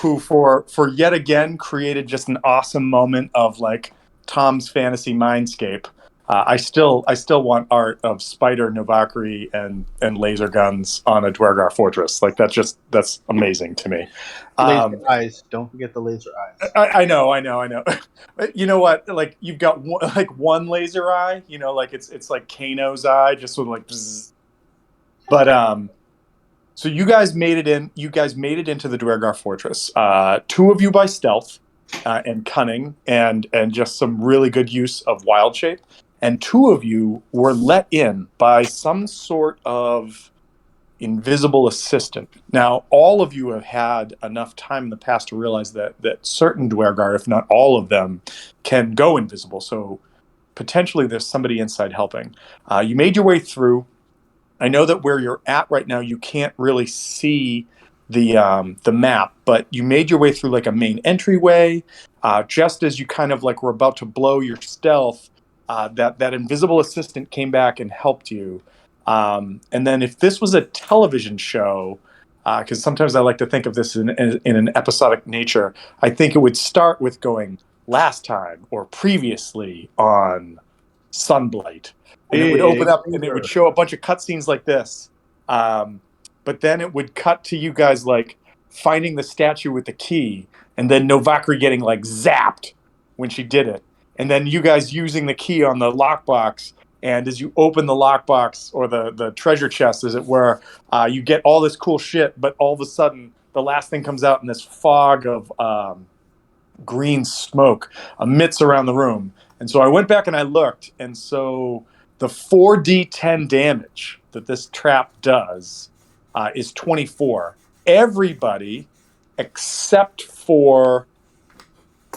who for yet again created just an awesome moment of like Tom's fantasy mindscape. I still want art of Spider, Novakri, and laser guns on a Dwergar fortress. Like that's amazing to me. Laser eyes. Don't forget the laser eyes. I know. You know what? Like you've got one laser eye. You know, like it's like Kano's eye, just sort of like. Bzzz. But so you guys made it in. You guys made it into the Dwergar fortress. Two of you by stealth and cunning, and just some really good use of wild shape. And two of you were let in by some sort of invisible assistant. Now, all of you have had enough time in the past to realize that certain Dwergar, if not all of them, can go invisible. So potentially there's somebody inside helping. You made your way through. I know that where you're at right now, you can't really see the map, but you made your way through like a main entryway. Just as you kind of like were about to blow your stealth, that invisible assistant came back and helped you. And then if this was a television show, because sometimes I like to think of this in an episodic nature, I think it would start with going last time or previously on Sunblight. And it would open up and it would show a bunch of cutscenes like this. But then it would cut to you guys like finding the statue with the key, and then Novakri getting like zapped when she did it. And then you guys using the key on the lockbox. And as you open the lockbox or the treasure chest, as it were, you get all this cool shit. But all of a sudden, the last thing comes out in this fog of green smoke emits around the room. And so I went back and I looked. And so the 4d10 damage that this trap does is 24. Everybody except for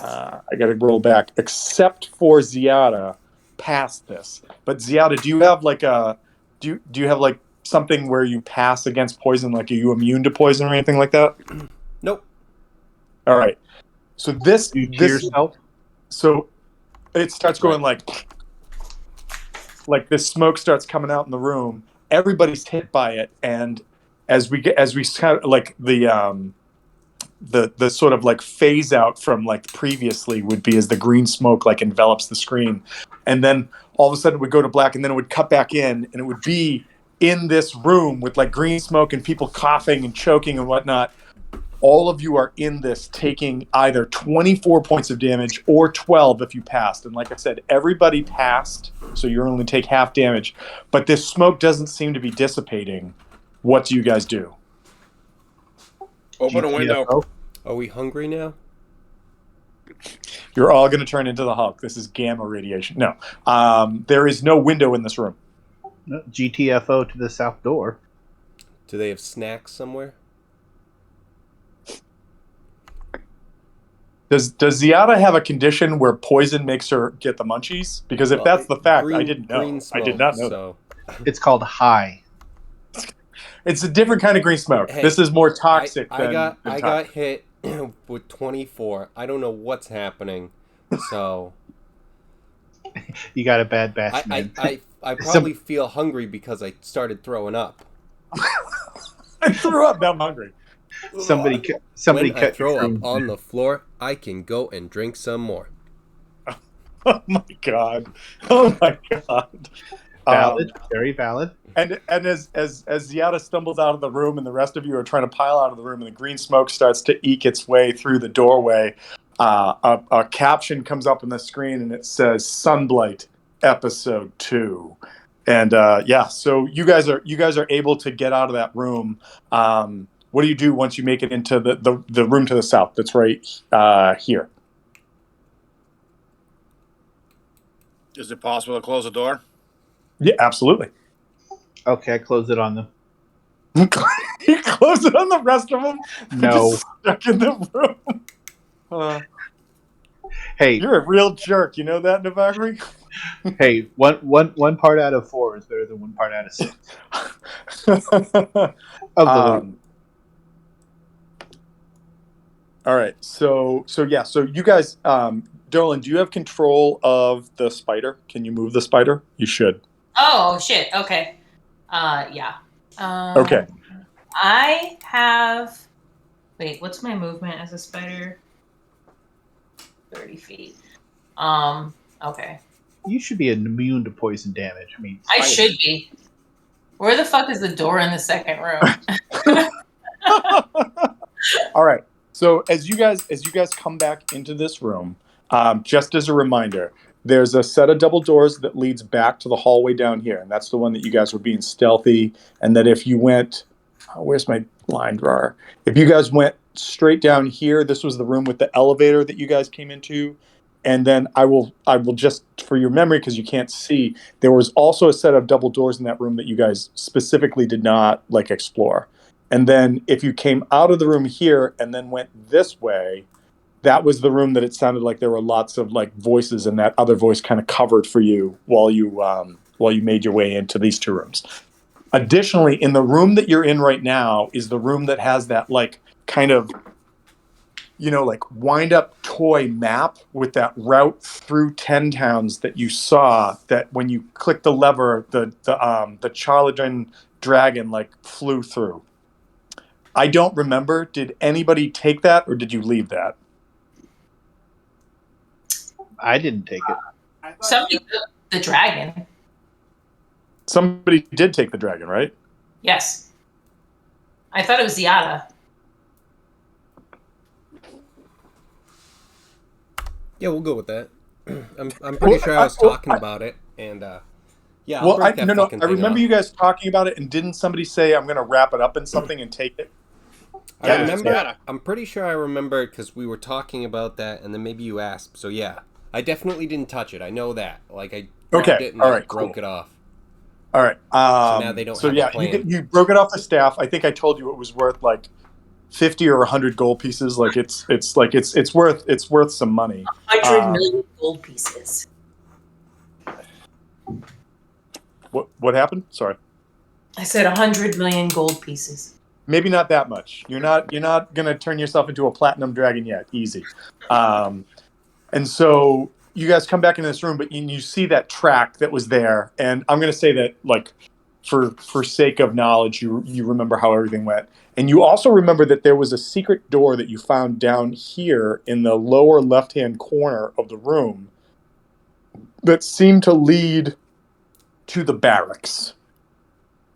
I gotta roll back, except for Ziada passed this. But Ziada, do you have like do you have like something where you pass against poison? Like, are you immune to poison or anything like that? Nope. All right. So this yourself. So it starts going like this smoke starts coming out in the room. Everybody's hit by it, and as we kind of like the sort of like phase out from like previously would be as the green smoke like envelops the screen, and then all of a sudden it would go to black, and then it would cut back in, and it would be in this room with like green smoke and people coughing and choking and whatnot. All of you are in this taking either 24 points of damage or 12 if you passed. And like I said, everybody passed, so you only take half damage. But this smoke doesn't seem to be dissipating. What do you guys do? Open a window. Are we hungry now? You're all going to turn into the Hulk. This is gamma radiation. No. There is no window in this room. GTFO to the south door. Do they have snacks somewhere? Does Ziada have a condition where poison makes her get the munchies? Because if that's the fact, I didn't know. Smoke, I did not know. So. It's called high. It's a different kind of green smoke. Hey, this is more toxic I than got hit with 24. I don't know what's happening. So you got a bad batch, man. I probably feel hungry because I started throwing up. I threw up. Now I'm hungry. Somebody when cut I throw up on the floor, I can go and drink some more. Oh my god! Oh my god! Valid, very valid. And as Ziada stumbles out of the room, and the rest of you are trying to pile out of the room, and the green smoke starts to eke its way through the doorway, a caption comes up on the screen, and it says "Sunblight Episode 2." And so you guys are able to get out of that room. What do you do once you make it into the room to the south? That's right here. Is it possible to close the door? Yeah, absolutely. Okay, I close it on them. You close it on the rest of them? No. Just stuck in the room. Hey, you're a real jerk. You know that, Novakri? Hey, one part out of 4 is better than 1 part out of 6. All right, so you guys, Dolan, do you have control of the spider? Can you move the spider? You should. Oh shit! Okay, yeah. Okay. I have Wait, what's my movement as a spider? 30 feet. Okay. You should be immune to poison damage. I mean, I should be. Where the fuck is the door in the second room? All right. So as you guys come back into this room, just as a reminder, there's a set of double doors that leads back to the hallway down here, and that's the one that you guys were being stealthy. And that if you went, where's my line drawer? If you guys went straight down here, this was the room with the elevator that you guys came into. And then I will just, for your memory, because you can't see, there was also a set of double doors in that room that you guys specifically did not like explore. And then if you came out of the room here and then went this way, that was the room that it sounded like there were lots of like voices, and that other voice kind of covered for you while you made your way into these two rooms. Additionally, in the room that you're in right now is the room that has that like kind of, like wind up toy map with that route through 10 towns that you saw, that when you click the lever, the Charlatan dragon like flew through. I don't remember. Did anybody take that, or did you leave that? I didn't take it. Somebody took the dragon. Somebody did take the dragon, right? Yes. I thought it was Ziada. Yeah, we'll go with that. I'm pretty sure I was talking about it, and yeah. Well, I break that fucking thing remember off. you guys talking about it, and didn't somebody say, "I'm going to wrap it up in something and take it"? I Yeah, remember. yeah. I'm pretty sure I remember because we were talking about that, and then maybe you asked. So yeah, I definitely didn't touch it. I know that. Like I grabbed it and all I right, broke cool. it off. All right. So now they don't So have yeah, a plan. you broke it off the staff. I think I told you it was worth like 50 or 100 gold pieces. Like it's worth some money. 100 million gold pieces. What happened? Sorry. I said 100 million gold pieces. Maybe not that much. You're not gonna turn yourself into a platinum dragon yet. Easy. And so you guys come back into this room, but you see that track that was there, and I'm gonna say that like for sake of knowledge, you remember how everything went, and you also remember that there was a secret door that you found down here in the lower left-hand corner of the room that seemed to lead to the barracks,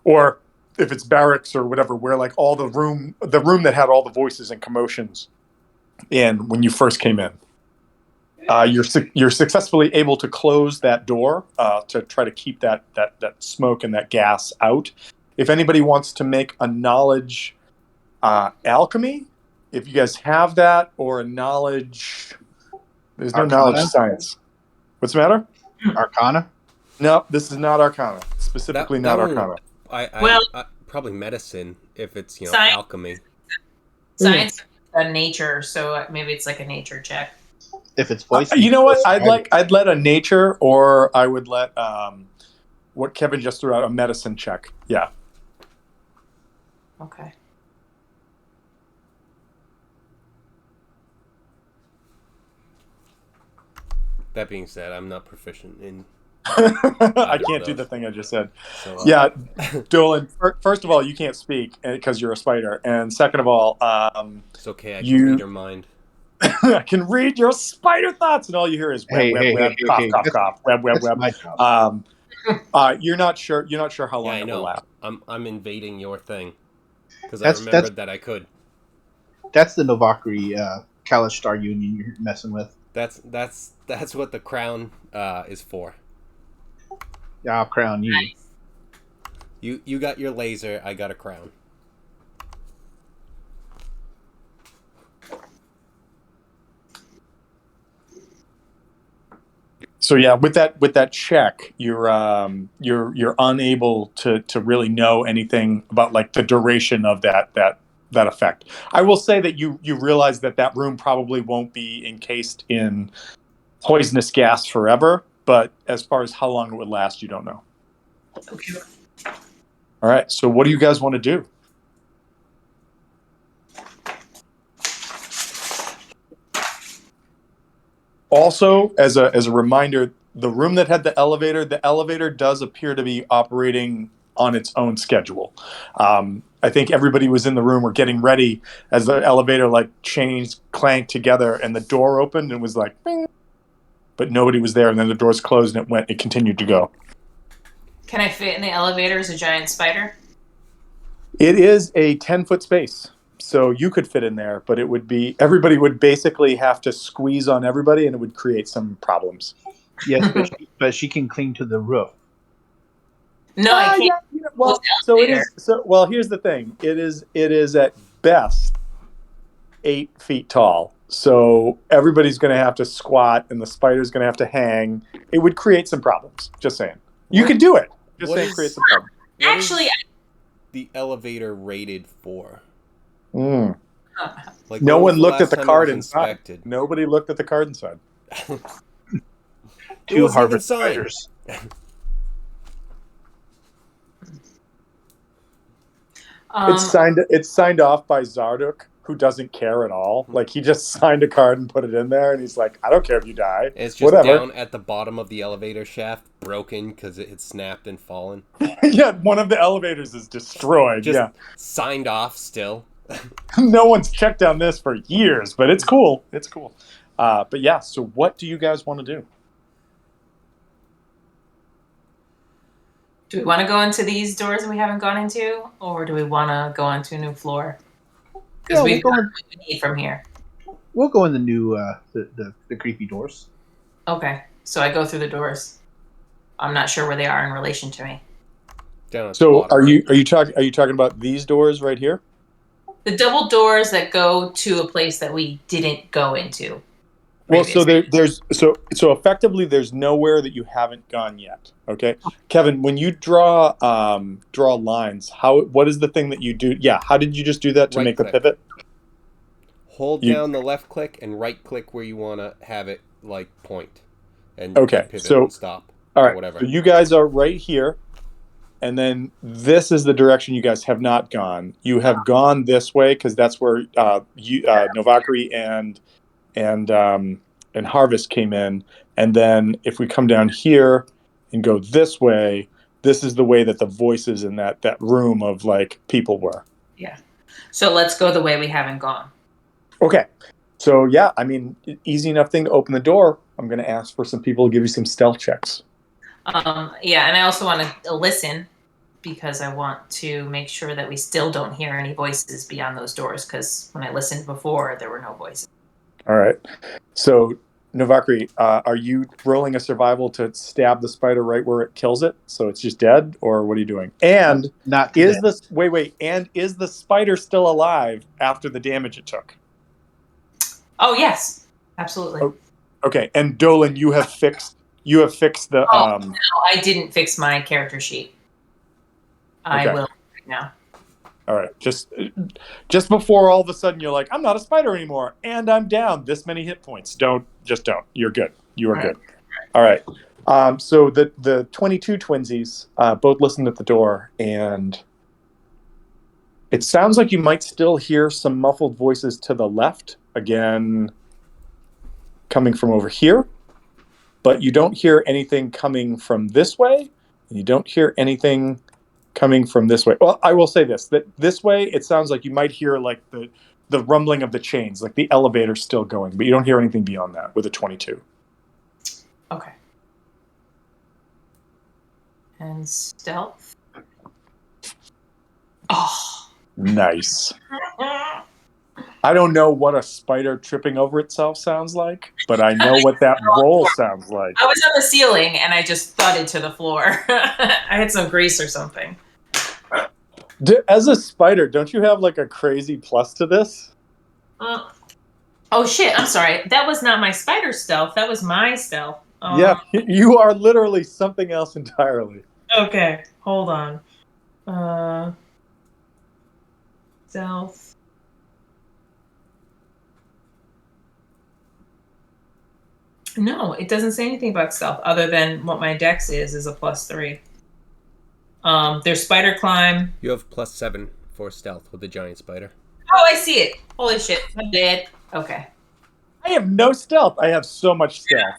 or if it's barracks or whatever, where like all the room that had all the voices and commotions in when you first came in. You're successfully able to close that door to try to keep that smoke and that gas out. If anybody wants to make a knowledge alchemy, if you guys have that, or a knowledge, there's no Arcana? knowledge science. What's the matter? Arcana? No, this is not Arcana. Specifically not one- Arcana. I probably medicine if it's Science. alchemy. Science, nature, so maybe it's like a nature check. If it's poison. You know what? I'd let a nature, or I would let what Kevin just threw out, a medicine check. Yeah. Okay. That being said, I'm not proficient in. I can't do the thing I just said. So, Yeah, Dolan. First of all, you can't speak because you're a spider, and second of all, it's okay. I can you- read your mind. I can read your spider thoughts, and all you hear is web, web, cough, cough, web, web, That's web. my job. You're not sure. You're not sure how Yeah, long I it will know. last. I'm invading your thing because I That's- remembered that I could. That's the Novakri Kalish Star Union you're messing with. That's what the crown is for. Yeah, I'll crown you. Nice. You got your laser. I got a crown. So yeah, with that check, you're unable to really know anything about like the duration of that effect. I will say that you realize that room probably won't be encased in poisonous gas forever, but as far as how long it would last, you don't know. Okay. All right, so what do you guys want to do? Also, as a reminder, the room that had the elevator does appear to be operating on its own schedule. I think everybody was in the room or getting ready as the elevator like chains clanked together and the door opened and was like, bing, but nobody was there. And then the doors closed and it continued to go. Can I fit in the elevator as a giant spider? It is a 10-foot space. So you could fit in there, but everybody would basically have to squeeze on everybody and it would create some problems. Yes, but she can cling to the roof. No, I can't. Yeah, well, so it is. So, well, here's the thing. It is at best 8 feet tall. So everybody's going to have to squat, and the spider's going to have to hang. It would create some problems. Just saying. You could do it. Just saying, create some problems. Actually, the elevator rated for? Like, no one looked at the time it card was inside. inspected? Nobody looked at the card inside. Two Harvard spiders. It's signed off by Zarduk, who doesn't care at all. Like, he just signed a card and put it in there, and he's like, I don't care if you die. It's just whatever. Down at the bottom of the elevator shaft, broken because it had snapped and fallen. Yeah, one of the elevators is destroyed. Just signed off still. No one's checked on this for years, but it's cool. It's cool. But yeah, so what do you guys want to do? Do we want to go into these doors that we haven't gone into, or do we want to go onto a new floor? Because we've got what we need from here. We'll go in the new, the creepy doors. Okay, so I go through the doors. I'm not sure where they are in relation to me. So are you talking about these doors right here? The double doors that go to a place that we didn't go into. Well, so there's effectively there's nowhere that you haven't gone yet. Okay, Kevin, when you draw lines, what is the thing that you do? Yeah, how did you just do that to make the pivot? Hold down the left click and right click where you want to have it like point, and pivot and stop. All right, whatever. So you guys are right here, and then this is the direction you guys have not gone. You have gone this way because that's where Novakri and Harvest came in, and then if we come down here and go this way, this is the way that the voices in that room of like people were. Yeah. So let's go the way we haven't gone. Okay. So yeah, I mean, easy enough thing to open the door. I'm going to ask for some people to give you some stealth checks. Yeah, and I also want to listen because I want to make sure that we still don't hear any voices beyond those doors, because when I listened before, there were no voices. All right. So, Novakri, are you rolling a survival to stab the spider right where it kills it, so it's just dead, or what are you doing? And is the spider still alive after the damage it took? Oh yes, absolutely. Oh, okay, and Dolan, you have fixed the. No, I didn't fix my character sheet. I will right now. All right, just before all of a sudden you're like, I'm not a spider anymore, and I'm down this many hit points. Don't. You're good. You are good. All right. So the 22 twinsies both listened at the door, and it sounds like you might still hear some muffled voices to the left, again, coming from over here, but you don't hear anything coming from this way, and you don't hear anything coming from this way. Well, I will say that this way, it sounds like you might hear like the rumbling of the chains, like the elevator still going, but you don't hear anything beyond that with a 22. Okay. And stealth. Oh. Nice. I don't know what a spider tripping over itself sounds like, but I know what that roll sounds like. I was on the ceiling and I just thudded to the floor. I had some grease or something. As a spider, don't you have like a crazy plus to this? Oh shit, I'm sorry. That was not my spider stealth. That was my stealth. Yeah, you are literally something else entirely. Okay, hold on. Stealth. No, it doesn't say anything about stealth other than what my dex is a +3. There's spider climb. You have +7 for stealth with the giant spider. Oh, I see it. Holy shit. I'm dead. Okay. I have no stealth. I have so much stealth.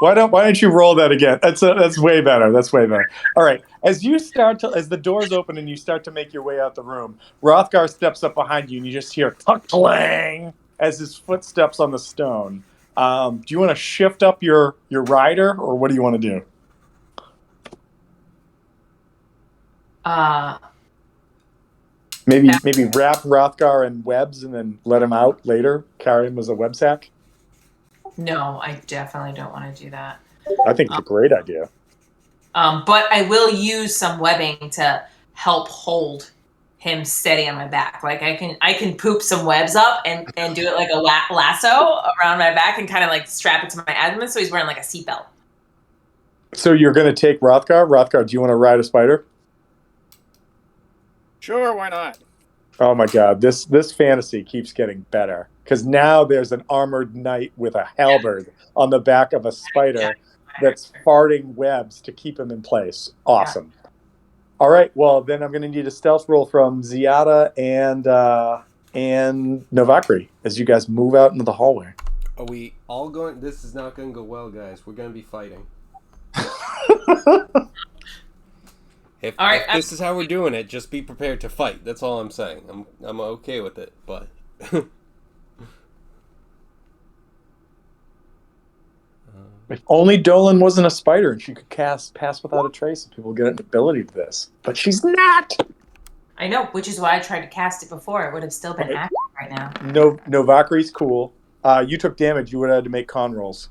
Why don't you roll that again? That's way better. That's way better. All right. As the doors open and you start to make your way out the room, Rothgar steps up behind you and you just hear clang as his foot steps on the stone. Do you want to shift up your rider, or what do you want to do? Maybe wrap Rothgar in webs and then let him out later. Carry him as a web sack. No, I definitely don't want to do that. I think it's a great idea. But I will use some webbing to help hold him steady on my back. Like I can poop some webs up and do it like a lasso around my back and kind of like strap it to my abdomen so he's wearing like a seatbelt. So you're going to take Rothgar? Rothgar, do you want to ride a spider? Sure, why not? Oh my God, this fantasy keeps getting better because now there's an armored knight with a halberd on the back of a spider that's farting webs to keep him in place. Awesome. Yeah. All right, well then I'm going to need a stealth roll from Ziada and Novakri as you guys move out into the hallway. Are we all going? This is not going to go well, guys. We're going to be fighting. If this is how we're doing it, just be prepared to fight. That's all I'm saying. I'm okay with it, but if only Dolan wasn't a spider and she could cast Pass Without a Trace, and people get an ability to this. But she's not. I know, which is why I tried to cast it before. It would have still been active right now. Novakri's cool. You took damage. You would have had to make con rolls.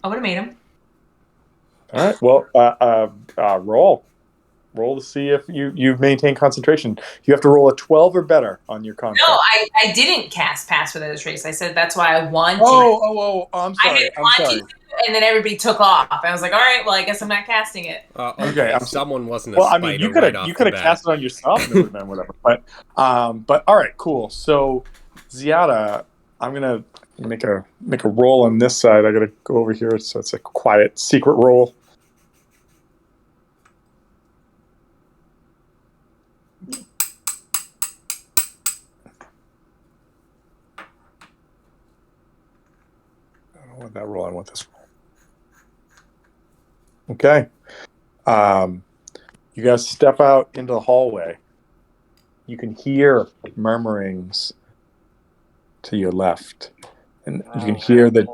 I would have made him. All right. Well, roll to see if you've maintained concentration. You have to roll a 12 or better on your con. No, I didn't cast Pass Without a Trace. I said that's why I wanted. I'm sorry. And then everybody took off. I was like, all right, well, I guess I'm not casting it. Okay. Someone wasn't a spider. You could have cast it on yourself and it would have been whatever. But all right, cool. So Ziada, I'm gonna make a roll on this side. I gotta go over here, so it's a quiet secret roll. I don't want that roll. I want this roll. Okay. You guys step out into the hallway. You can hear murmurings to your left. And you can hear the...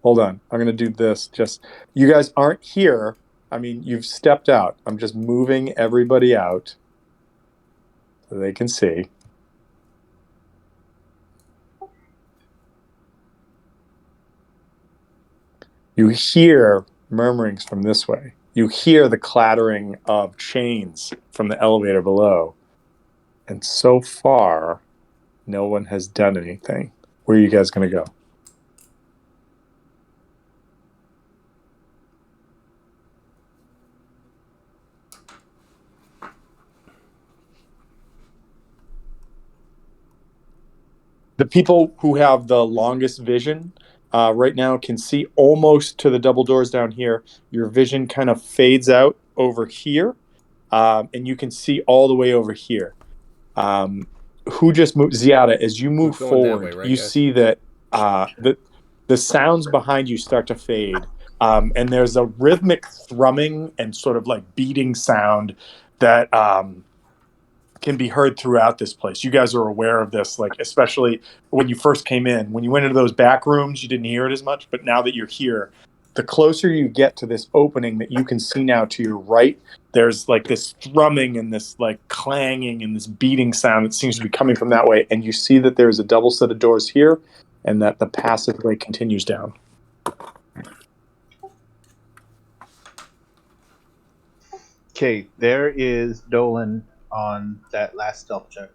Hold on. I'm going to do this. You guys aren't here. I mean, you've stepped out. I'm just moving everybody out so they can see. You hear murmurings from this way. You hear the clattering of chains from the elevator below. And so far, no one has done anything. Where are you guys going to go? The people who have the longest vision right now can see almost to the double doors down here. Your vision kind of fades out over here, and you can see all the way over here. Who just moved? Ziada, as you move forward, way, right, you see that the sounds behind you start to fade, and there's a rhythmic thrumming and sort of like beating sound that can be heard throughout this place. You guys are aware of this, like especially when you first came in. When you went into those back rooms, you didn't hear it as much, but now that you're here, the closer you get to this opening that you can see now to your right, there's like this thrumming and this like clanging and this beating sound that seems to be coming from that way. And you see that there's a double set of doors here and that the passageway continues down. Okay, there is Dolan on that last stealth check.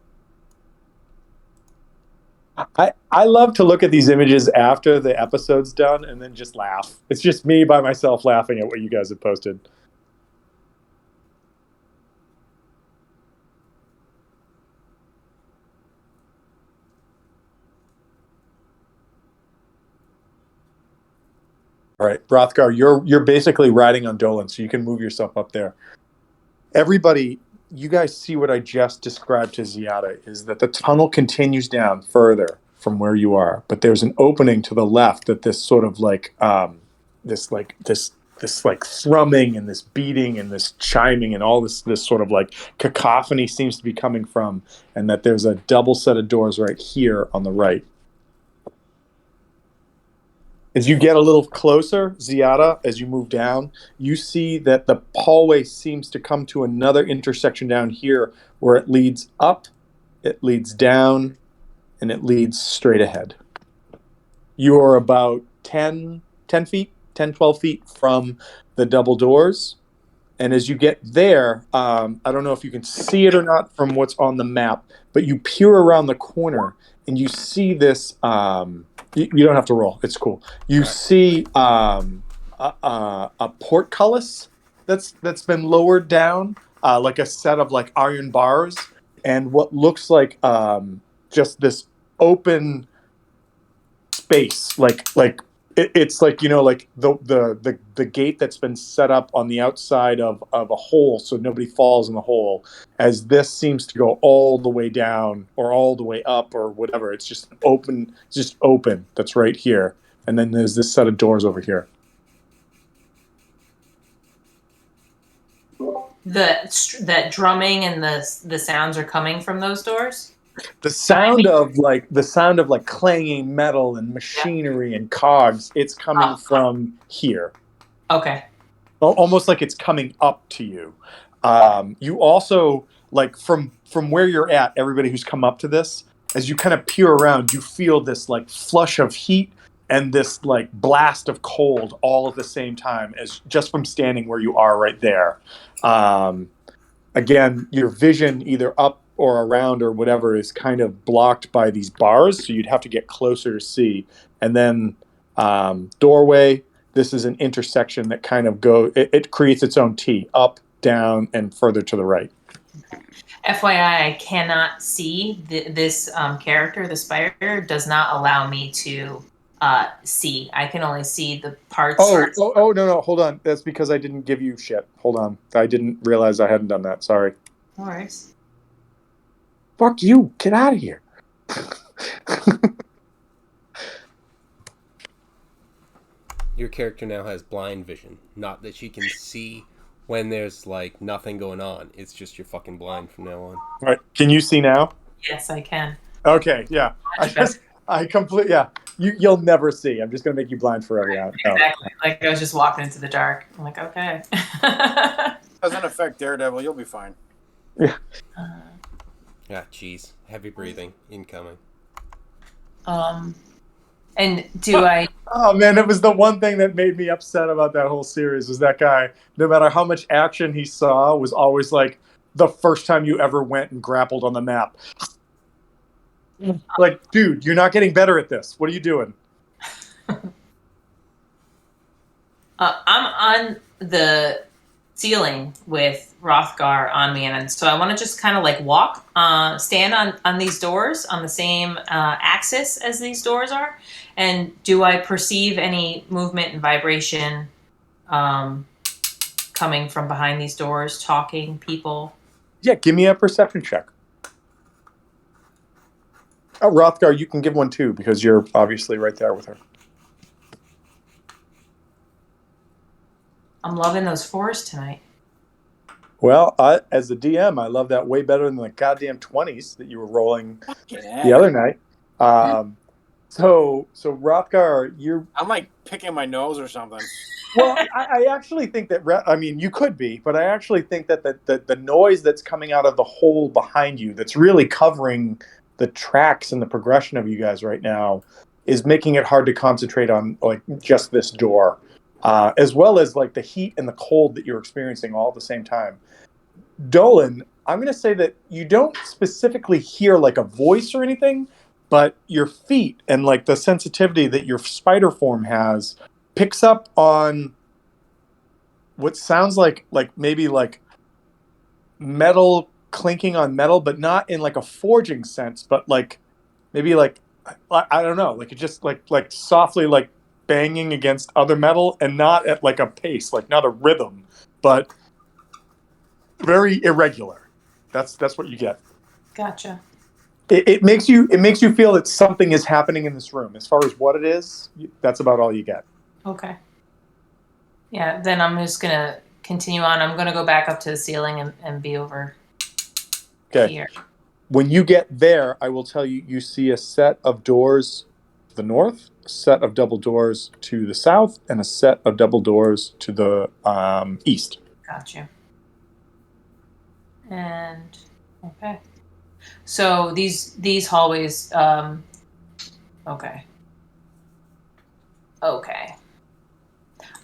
I love to look at these images after the episode's done and then just laugh. It's just me by myself laughing at what you guys have posted. All right, Rothgar, you're basically riding on Dolan, so you can move yourself up there. Everybody, you guys see what I just described to Ziada, is that the tunnel continues down further from where you are, but there's an opening to the left that this sort of like this like thrumming and this beating and this chiming and all this sort of like cacophony seems to be coming from, and that there's a double set of doors right here on the right. As you get a little closer, Ziada, as you move down, you see that the hallway seems to come to another intersection down here where it leads up, it leads down, and it leads straight ahead. You are about 10 feet, 10, 12 feet from the double doors. And as you get there, I don't know if you can see it or not from what's on the map, but you peer around the corner and you see this. You don't have to roll. It's cool. You see a portcullis that's been lowered down, like a set of like iron bars, and what looks like just this open space, it's like, you know, like the gate that's been set up on the outside of a hole so nobody falls in the hole, as this seems to go all the way down or all the way up or whatever. It's just open, that's right here, and then there's this set of doors over here. That drumming and the sounds are coming from those doors. The sound of like clanging metal and machinery and cogs, it's coming from here. Okay. Almost like it's coming up to you. You also, like, from where you're at, everybody who's come up to this, as you kind of peer around, you feel this like flush of heat and this like blast of cold all at the same time, as just from standing where you are right there. Again, your vision either up or around or whatever is kind of blocked by these bars, so you'd have to get closer to see. And then doorway, this is an intersection that kind of it creates its own T, up, down, and further to the right. FYI, I cannot see this character. The spider does not allow me to see. I can only see the parts. Oh, no, hold on. That's because I didn't give you shit. Hold on. I didn't realize I hadn't done that. Sorry. No worries. Fuck you. Get out of here. Your character now has blind vision. Not that she can see when there's like nothing going on. It's just you're fucking blind from now on. All right. Can you see now? Yes, I can. Okay, yeah. You'll never see. I'm just going to make you blind forever. No. Exactly. Like I was just walking into the dark. I'm like, okay. Doesn't affect Daredevil. You'll be fine. Yeah. Jeez. Heavy breathing incoming. And do I? Oh man, it was the one thing that made me upset about that whole series was that guy, no matter how much action he saw, was always like the first time you ever went and grappled on the map. Like, dude, you're not getting better at this. What are you doing? I'm on the ceiling with Rothgar on me, and so I want to just kind of like stand on these doors on the same axis as these doors are. And do I perceive any movement and vibration coming from behind these doors, talking, people? Yeah, give me a perception check. Oh, Rothgar, you can give one too, because you're obviously right there with her. I'm loving those fours tonight. Well, as the DM, I love that way better than the goddamn 20s that you were rolling the other night. So Rothgar, I'm like picking my nose or something. Well, I actually think that, I mean, you could be, but I actually think that the noise that's coming out of the hole behind you that's really covering the tracks and the progression of you guys right now is making it hard to concentrate on like just this door. As well as like the heat and the cold that you're experiencing all at the same time. Dolan, I'm going to say that you don't specifically hear like a voice or anything, but your feet and like the sensitivity that your spider form has picks up on what sounds like maybe like metal clinking on metal, but not in like a forging sense, but like maybe like, I don't know, like it just like softly like banging against other metal, and not at like a pace, like not a rhythm, but very irregular. That's what you get. Gotcha. it makes you feel that something is happening in this room. As far as what it is, that's about all you get. Okay. Yeah, then I'm just gonna continue on. I'm gonna go back up to the ceiling and be over here. When you get there, I will tell you, you see a set of doors to the north, a set of double doors to the south, and a set of double doors to the east. Got you. And okay. So these hallways, okay. Okay.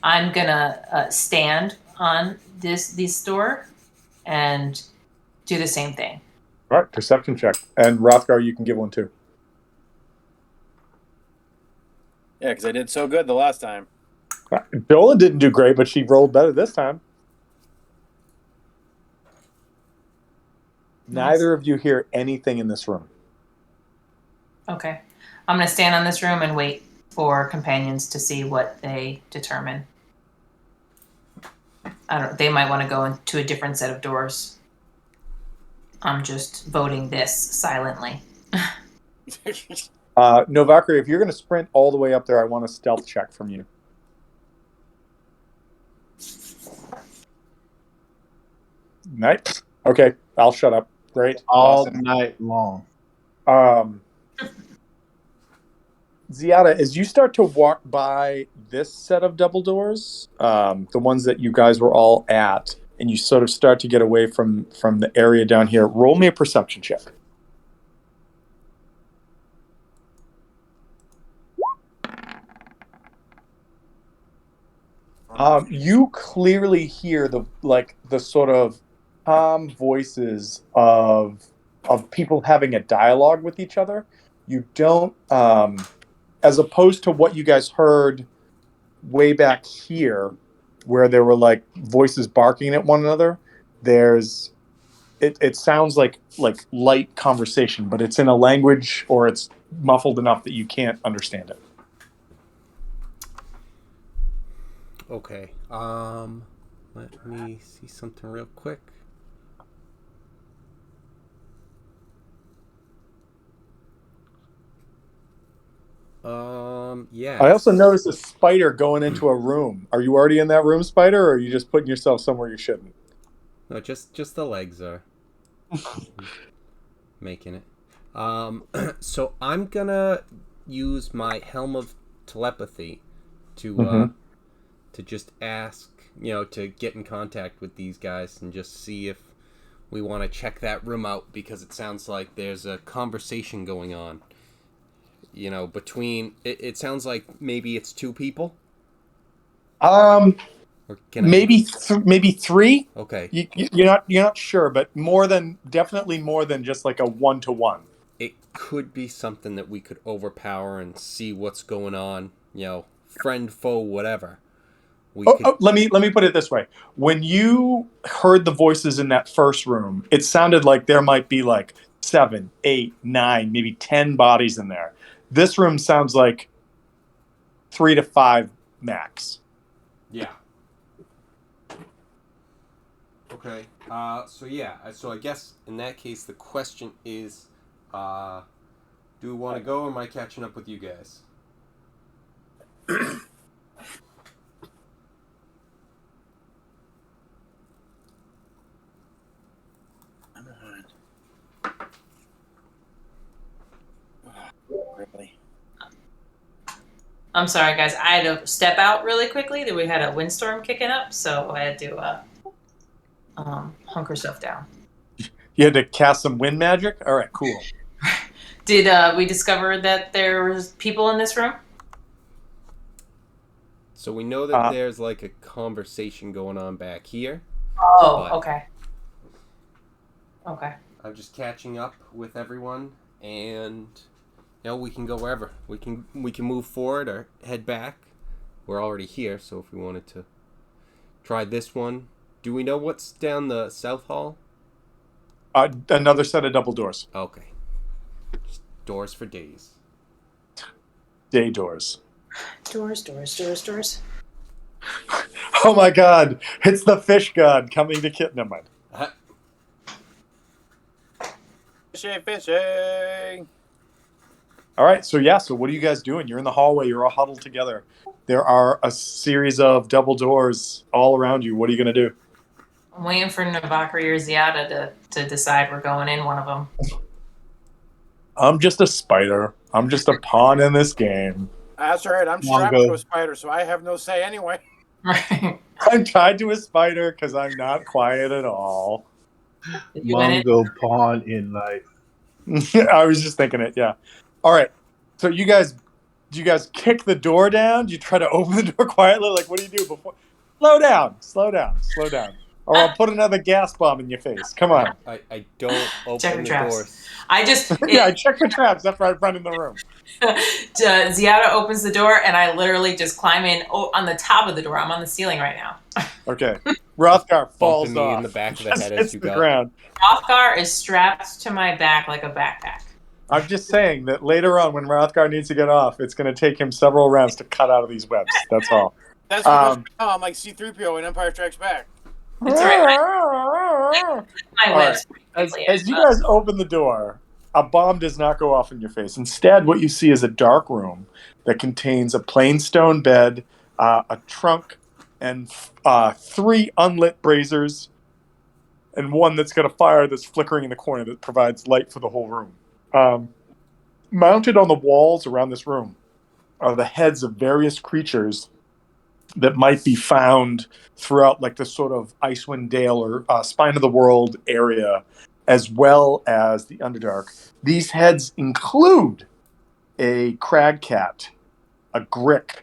I'm gonna stand on this door and do the same thing. All right, perception check. And Rothgar, you can give one too. Yeah, because I did so good the last time. Dola didn't do great, but she rolled better this time. Nice. Neither of you hear anything in this room. Okay. I'm gonna stand on this room and wait for companions to see what they determine. They might want to go into a different set of doors. I'm just voting this silently. Novakar, if you're going to sprint all the way up there, I want a stealth check from you. Night. Okay, I'll shut up. Great. All Awesome. night long. Ziada, as you start to walk by this set of double doors, the ones that you guys were all at, and you sort of start to get away from the area down here, roll me a perception check. You clearly hear the sort of calm voices of people having a dialogue with each other. You don't, as opposed to what you guys heard way back here, where there were like voices barking at one another. It sounds like light conversation, but it's in a language, or it's muffled enough that you can't understand it. Okay. Let me see something real quick. Yeah. I also noticed a spider going into a room. Are you already in that room, Spider, or are you just putting yourself somewhere you shouldn't? No, just the legs are making it. So I'm gonna use my Helm of Telepathy to just ask, to get in contact with these guys and just see if we want to check that room out, because it sounds like there's a conversation going on. Between it sounds like maybe it's two people. Maybe three. Okay. You're not sure, but definitely more than just like a 1-to-1. It could be something that we could overpower and see what's going on. Friend, foe, whatever. Let me put it this way. When you heard the voices in that first room, it sounded like there might be like 7, 8, 9, maybe 10 bodies in there. This room sounds like 3 to 5 max. Yeah. Okay. So I guess in that case the question is, do we want to go, or am I catching up with you guys? Really? I'm sorry, guys. I had to step out really quickly. We had a windstorm kicking up, so I had to hunker stuff down. You had to cast some wind magic? All right, cool. Did we discover that there was people in this room? So we know that there's like a conversation going on back here. Oh, okay. Okay. I'm just catching up with everyone, and we can go wherever. We can move forward or head back. We're already here, so if we wanted to try this one. Do we know what's down the south hall? Another set of double doors. Okay. Just doors for days. Day doors. Doors. Oh my god, it's the fish god coming to kidnap me. Fishing. All right, so yeah, so what are you guys doing? You're in the hallway. You're all huddled together. There are a series of double doors all around you. What are you going to do? I'm waiting for Navakri or Ziada to decide we're going in one of them. I'm just a spider. I'm just a pawn in this game. That's right. I'm strapped to a spider, so I have no say anyway. Right. I'm tied to a spider because I'm not quiet at all. You went in? Mongo pawn in life. I was just thinking it, yeah. All right. So do you guys kick the door down? Do you try to open the door quietly? Like, what do you do before? Slow down. Or I'll put another gas bomb in your face. Come on. I don't open Check your the traps. doors. I just Yeah, I check for traps after I run in the room. Ziada opens the door and I literally just climb in on the top of the door. I'm on the ceiling right now. Okay. Rothgar falls Bumping me off. in the back of the Just head hits as you the go. ground. Rothgar is strapped to my back like a backpack. I'm just saying that later on, when Rothgar needs to get off, it's going to take him several rounds to cut out of these webs. That's all. That's because now I'm like C-3PO in Empire Strikes Back. It's right. My All webs. As you guys open the door, a bomb does not go off in your face. Instead, what you see is a dark room that contains a plain stone bed, a trunk, and 3 unlit braziers, and one that's got a fire that's flickering in the corner that provides light for the whole room. Mounted on the walls around this room are the heads of various creatures that might be found throughout like the sort of Icewind Dale or Spine of the World area, as well as the Underdark. These heads include a crag cat, a grick,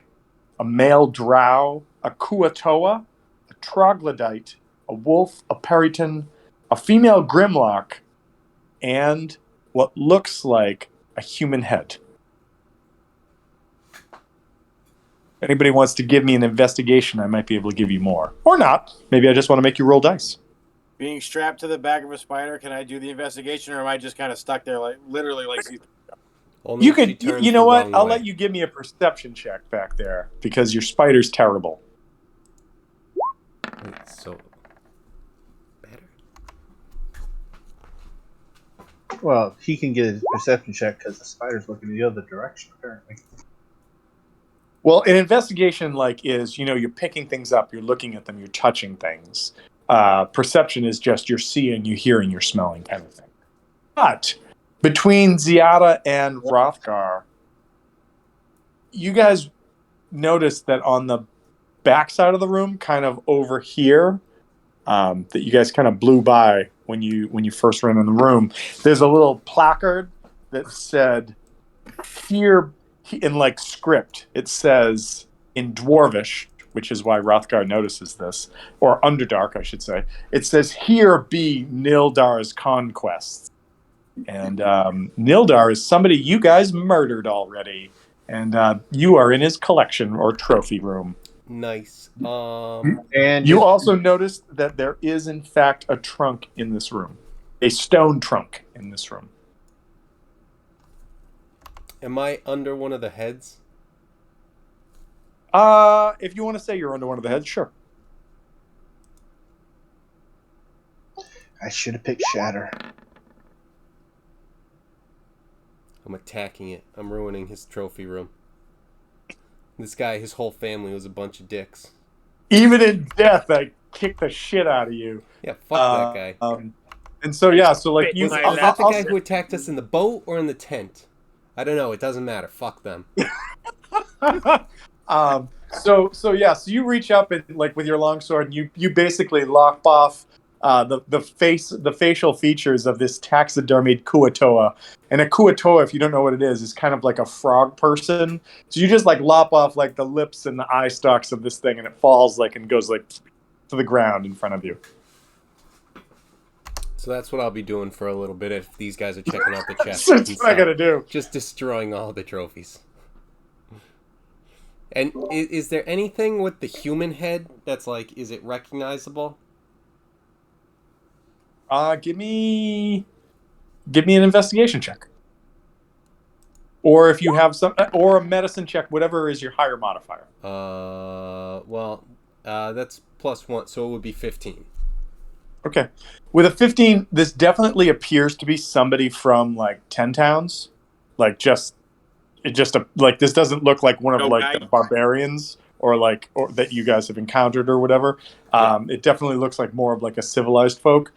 a male drow, a kuatoa, a troglodyte, a wolf, a periton, a female grimlock, and what looks like a human head. If anybody wants to give me an investigation, I might be able to give you more. Or not. Maybe I just want to make you roll dice. Being strapped to the back of a spider, can I do the investigation, or am I just kind of stuck there, like literally like C-3PO? Only You if she could, turns you know the what? wrong I'll way. let you give me a perception check back there because your spider's terrible. Wait, so better? Well, he can get his perception check because the spider's looking the other direction, apparently. Well, an investigation is, you're picking things up, you're looking at them, you're touching things. Perception is just you're seeing, you're hearing, you're smelling kind of thing. But between Ziada and Rothgar, you guys noticed that on the back side of the room, kind of over here, that you guys kind of blew by when you first ran in the room, there's a little placard that said, here, in like script, it says in Dwarvish, which is why Rothgar notices this, or Underdark, I should say. It says, "Here be Nildar's conquests." And Nildar is somebody you guys murdered already, and you are in his collection or trophy room. Nice. And You also noticed that there is, in fact, a trunk in this room, a stone trunk in this room. Am I under one of the heads? If you want to say you're under one of the heads, sure. I should have picked Shatter. I'm attacking it. I'm ruining his trophy room. This guy, his whole family was a bunch of dicks. Even in death, I kick the shit out of you. Yeah, fuck that guy. And so, yeah, so like you... Was that the guy who attacked us in the boat or in the tent? I don't know. It doesn't matter. Fuck them. So you reach up and like with your longsword, and you basically lop off the facial features of this taxidermied kuatoa. And a kuatoa, if you don't know what it is kind of like a frog person. So you just like lop off like the lips and the eye stalks of this thing, and it falls like and goes like to the ground in front of you. So that's what I'll be doing for a little bit if these guys are checking out the chest. That's what I gotta do. Just destroying all the trophies. And is there anything with the human head that's like, is it recognizable? Give me an investigation check, or if you have some, or a medicine check, whatever is your higher modifier. That's +1, so it would be 15. Okay. With a 15, this definitely appears to be somebody from like 10 towns. Like like this doesn't look like one of like Okay. the barbarians or that you guys have encountered or whatever. It definitely looks like more of like a civilized folk,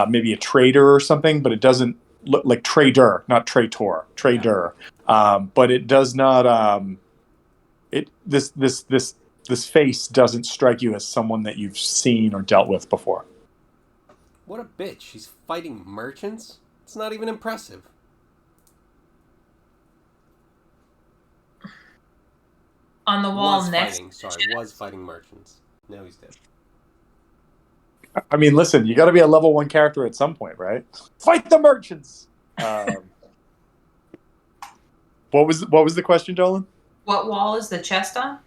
maybe a trader or something, but it doesn't look like trader, not traitor, trader. But it does not. This face doesn't strike you as someone that you've seen or dealt with before. What a bitch. She's fighting merchants? It's not even impressive. On the wall Was fighting merchants. Now he's dead. I mean, listen, you got to be a level 1 character at some point, right? Fight the merchants. What was the question, Dolan? What wall is the chest on?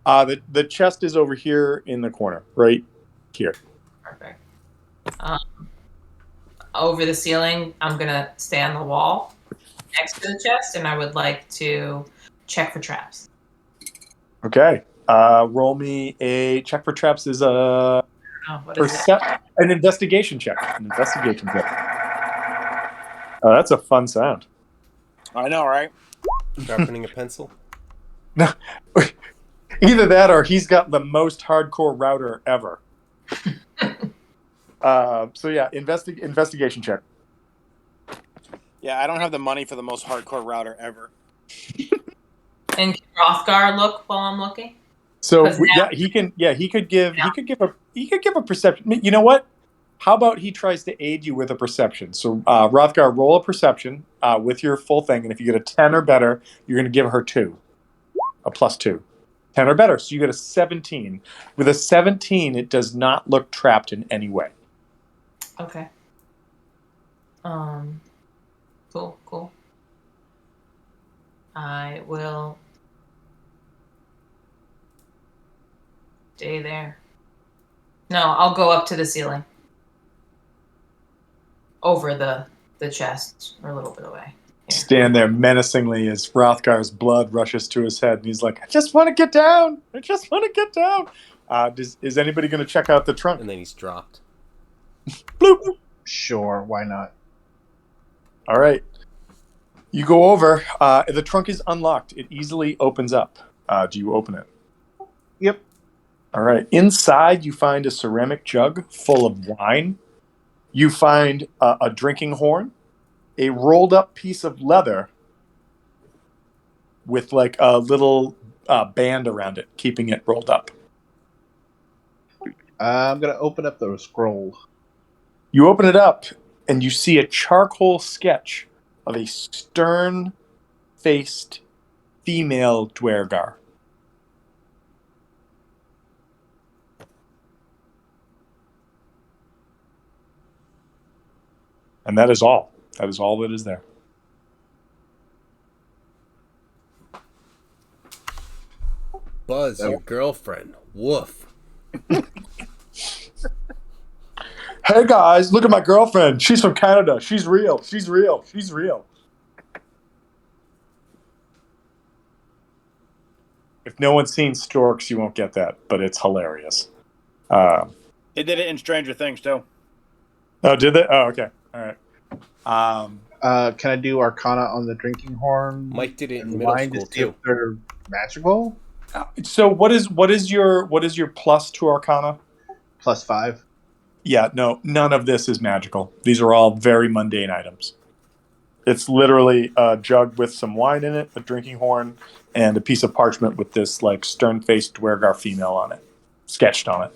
The chest is over here in the corner, right here. Perfect. Over the ceiling, I'm gonna stay on the wall next to the chest, and I would like to check for traps. Okay. Roll me a check for traps is a What is it? an investigation check. An investigation check. Oh, that's a fun sound. I know, right? Sharpening a pencil? No, either that or he's got the most hardcore router ever. So yeah, investigation check. Yeah, I don't have the money for the most hardcore router ever. And can Rothgar look while I'm looking? So 'Cause now- he can. Yeah, he could give a perception. You know what? How about he tries to aid you with a perception? So Rothgar, roll a perception with your full thing, and if you get a 10 or better, you're going to give her 2, a +2. 10 or better, so you get a 17. With a 17, it does not look trapped in any way. Okay. Cool. I will stay there. No, I'll go up to the ceiling. Over the chest, or a little bit away. Here. Stand there menacingly as Rothgar's blood rushes to his head, and he's like, "I just want to get down. I just want to get down." Is anybody going to check out the trunk? And then he's dropped. Bloop. Sure, why not? All right. You go over. The trunk is unlocked. It easily opens up. Do you open it? Yep. All right. Inside, you find a ceramic jug full of wine. You find a drinking horn, a rolled up piece of leather with like a little band around it, keeping it rolled up. I'm going to open up the scroll. You open it up, and you see a charcoal sketch of a stern-faced female Dwergar. And that is all. That is all that is there. Buzz, your girlfriend. Woof. Hey guys, look at my girlfriend. She's from Canada. She's real. She's real. She's real. If no one's seen Storks, you won't get that, but it's hilarious. They did it in Stranger Things too. Oh, did they? Oh, okay. All right. Can I do Arcana on the drinking horn? Mike did it in and middle wine to school see too. if they're magical? So what is your plus to Arcana? +5. Yeah, no, none of this is magical. These are all very mundane items. It's literally a jug with some wine in it, a drinking horn, and a piece of parchment with this like stern-faced Dwergar female on it, sketched on it.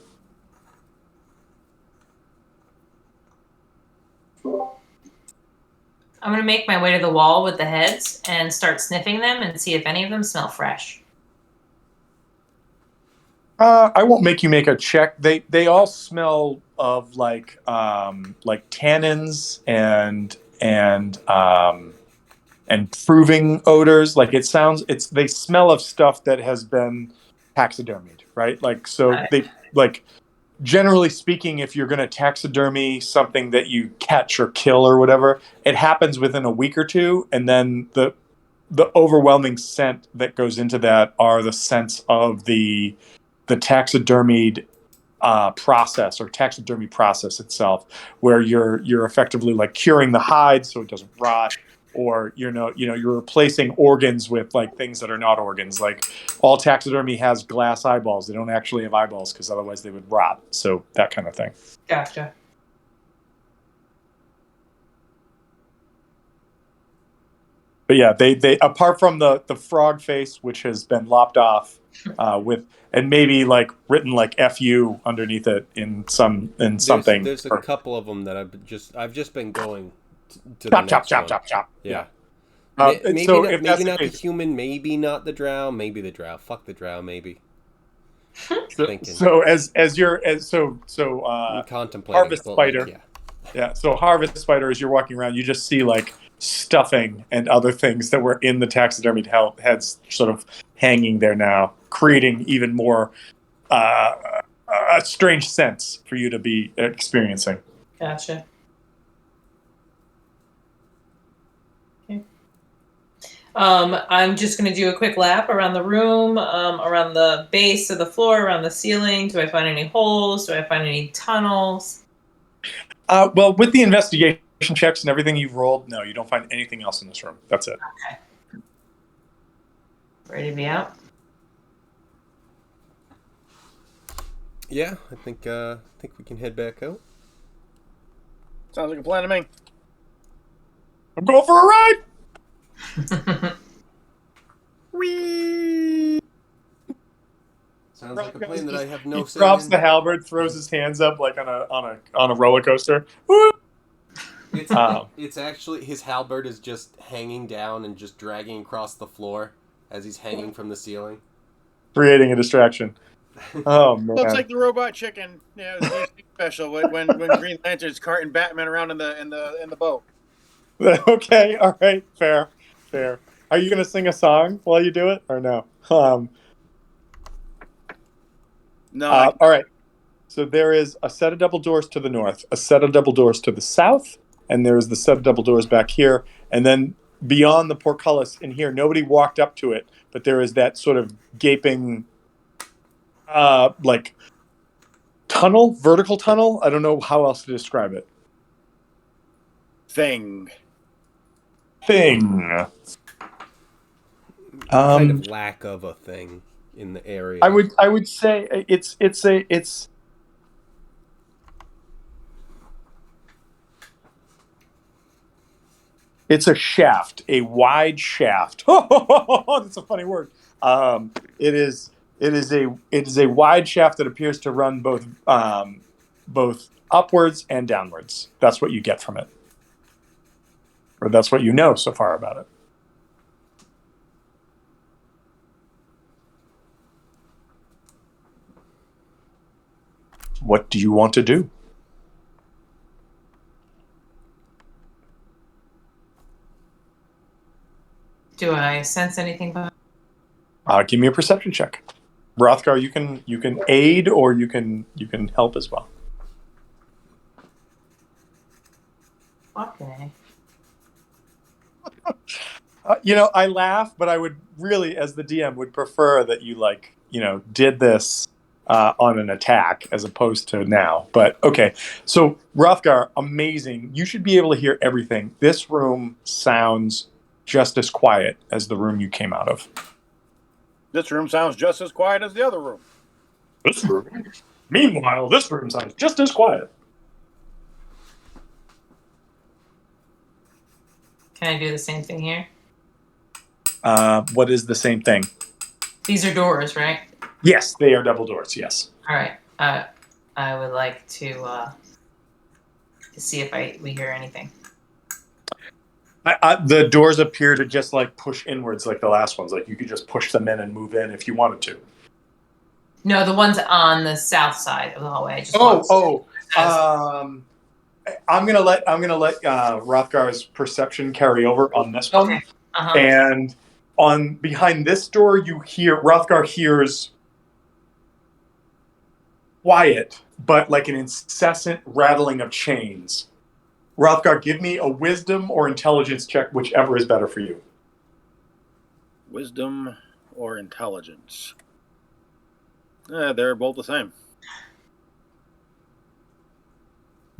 I'm gonna make my way to the wall with the heads and start sniffing them and see if any of them smell fresh. I won't make you make a check. They all smell of like tannins and proving odors. Like they smell of stuff that has been taxidermied, right? Like so they like generally speaking, if you're going to taxidermy something that you catch or kill or whatever, it happens within a week or two, and then the overwhelming scent that goes into that are the scents of the taxidermied process or taxidermy process itself, where you're effectively like curing the hide so it doesn't rot, or you're replacing organs with like things that are not organs. Like all taxidermy has glass eyeballs; they don't actually have eyeballs because otherwise they would rot. So that kind of thing. Gotcha. But yeah, they apart from the frog face, which has been lopped off, with and maybe like written like "fu" underneath it in something. There's a couple of them that I've just been going to the Chop chop next chop one. chop chop. Yeah. And so if Maybe that's not the case, human, maybe not the drow, maybe the drow. Fuck the drow, maybe. Thinking. so I'm contemplating. Harvest but, Spider. Like, Yeah, so Harvest Spider, as you're walking around, you just see like stuffing and other things that were in the taxidermied heads sort of hanging there now, creating even more a strange sense for you to be experiencing. Gotcha. Okay. I'm just going to do a quick lap around the room, around the base of the floor, around the ceiling. Do I find any holes? Do I find any tunnels? Well, with the investigation checks and everything you've rolled, no, you don't find anything else in this room. That's it. Okay. Ready to be out? yeah, I think we can head back out. Sounds like a plan to me. I'm going for a ride. Whee! Sounds like a plan that I have no He say drops in. the halberd, throws his hands up like on a roller coaster. Woo! It's actually his halberd is just hanging down and just dragging across the floor as he's hanging from the ceiling. Creating a distraction. Oh man! Looks like the robot chicken. Yeah, it was a DC special when Green Lantern's carting Batman around in the boat. Okay, all right, fair. Are you gonna sing a song while you do it, or no? No, All right. So there is a set of double doors to the north, a set of double doors to the south, and there is the set of double doors back here. And then beyond the portcullis in here, nobody walked up to it, but there is that sort of gaping, like tunnel, vertical tunnel. I don't know how else to describe it. thing. Thing. Kind of lack of a thing in the area. I would say it's a shaft, a wide shaft. That's a funny word. It is a wide shaft that appears to run both upwards and downwards. That's what you get from it, or that's what you know so far about it. What do you want to do? Do I sense anything behind? Give me a perception check. Rothgar, you can aid or you can help as well. Okay. I laugh, but I would really, as the DM, would prefer that you did this on an attack as opposed to now. But okay, so Rothgar, amazing. You should be able to hear everything. This room sounds just as quiet as the room you came out of. This room sounds just as quiet as the other room. Meanwhile, this room sounds just as quiet. Can I do the same thing here? What is the same thing? These are doors, right? Yes, they are double doors. Yes. All right. I would like to see if we hear anything. The doors appear to just like push inwards like the last ones. Like you could just push them in and move in if you wanted to. No, the ones on the south side of the hallway. I just I'm gonna let Rothgar's perception carry over on this one. Okay. Uh-huh. And on behind this door, Rothgar hears quiet, but like an incessant rattling of chains. Rothgar, give me a wisdom or intelligence check, whichever is better for you. Wisdom or intelligence? They're both the same.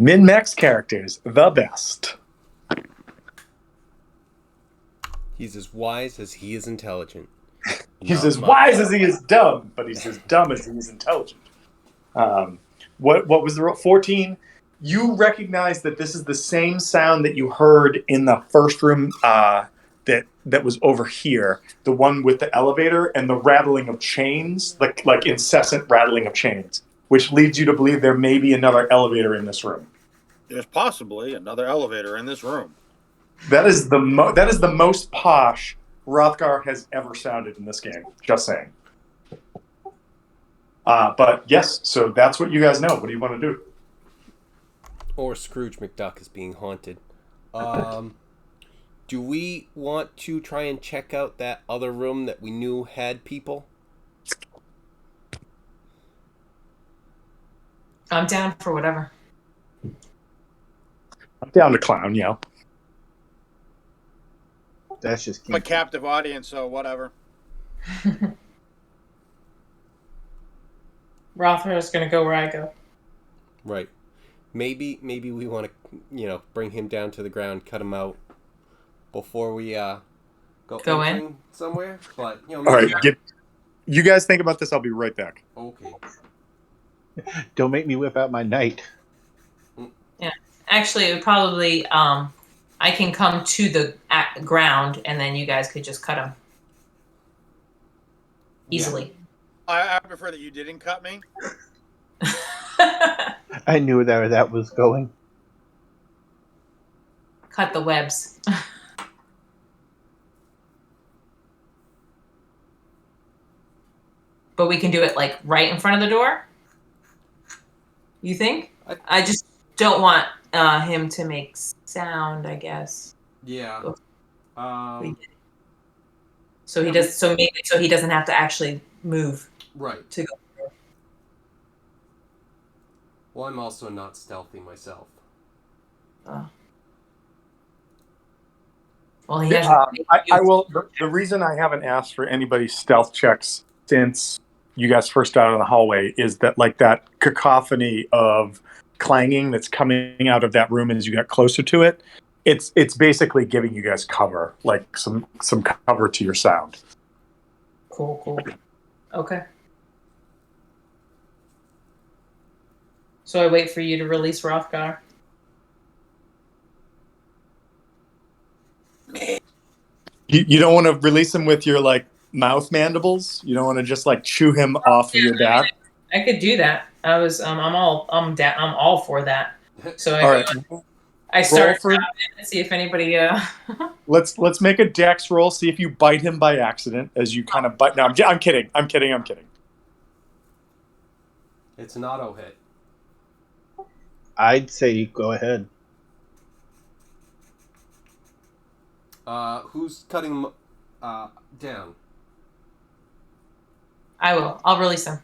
Min-max characters, the best. He's as wise as he is intelligent. He's Not as much. wise as he is dumb, but he's as dumb as he is intelligent. What was the 14? You recognize that this is the same sound that you heard in the first room that was over here, the one with the elevator and the rattling of chains, like incessant rattling of chains, which leads you to believe there may be another elevator in this room. There's possibly another elevator in this room. That is the most posh Rothgar has ever sounded in this game. Just saying. But yes, so that's what you guys know. What do you want to do? Or Scrooge McDuck is being haunted. Do we want to try and check out that other room that we knew had people? I'm down for whatever. I'm down to clown, yeah. That's just I'm a captive audience, so whatever. Rother is going to go where I go. Right. Maybe we want to, bring him down to the ground, cut him out before we go in somewhere. But All right, you guys think about this. I'll be right back. Okay. Don't make me whip out my knight. Yeah, actually, it would probably. I can come to the ground, and then you guys could just cut him easily. I prefer that you didn't cut me. I knew where that was going. Cut the webs. But we can do it like right in front of the door. You think? I just don't want him to make sound, I guess. Yeah. So he does. So maybe so he doesn't have to actually move. Right. To go. Well, I'm also not stealthy myself. Well, he has. I will. The reason I haven't asked for anybody's stealth checks since you guys first got out of the hallway is that like that cacophony of clanging that's coming out of that room as you get closer to it. It's basically giving you guys cover, like some cover to your sound. Cool. Okay. So I wait for you to release Rothgar. You don't want to release him with your like mouth mandibles. You don't want to just like chew him off of your back. I could do that. I'm all for that. So I start and see if anybody. Let's make a dex roll. See if you bite him by accident as you kind of bite. No, I'm kidding. I'm kidding. It's an auto hit. I'd say go ahead. Who's cutting him down? I will. I'll release him.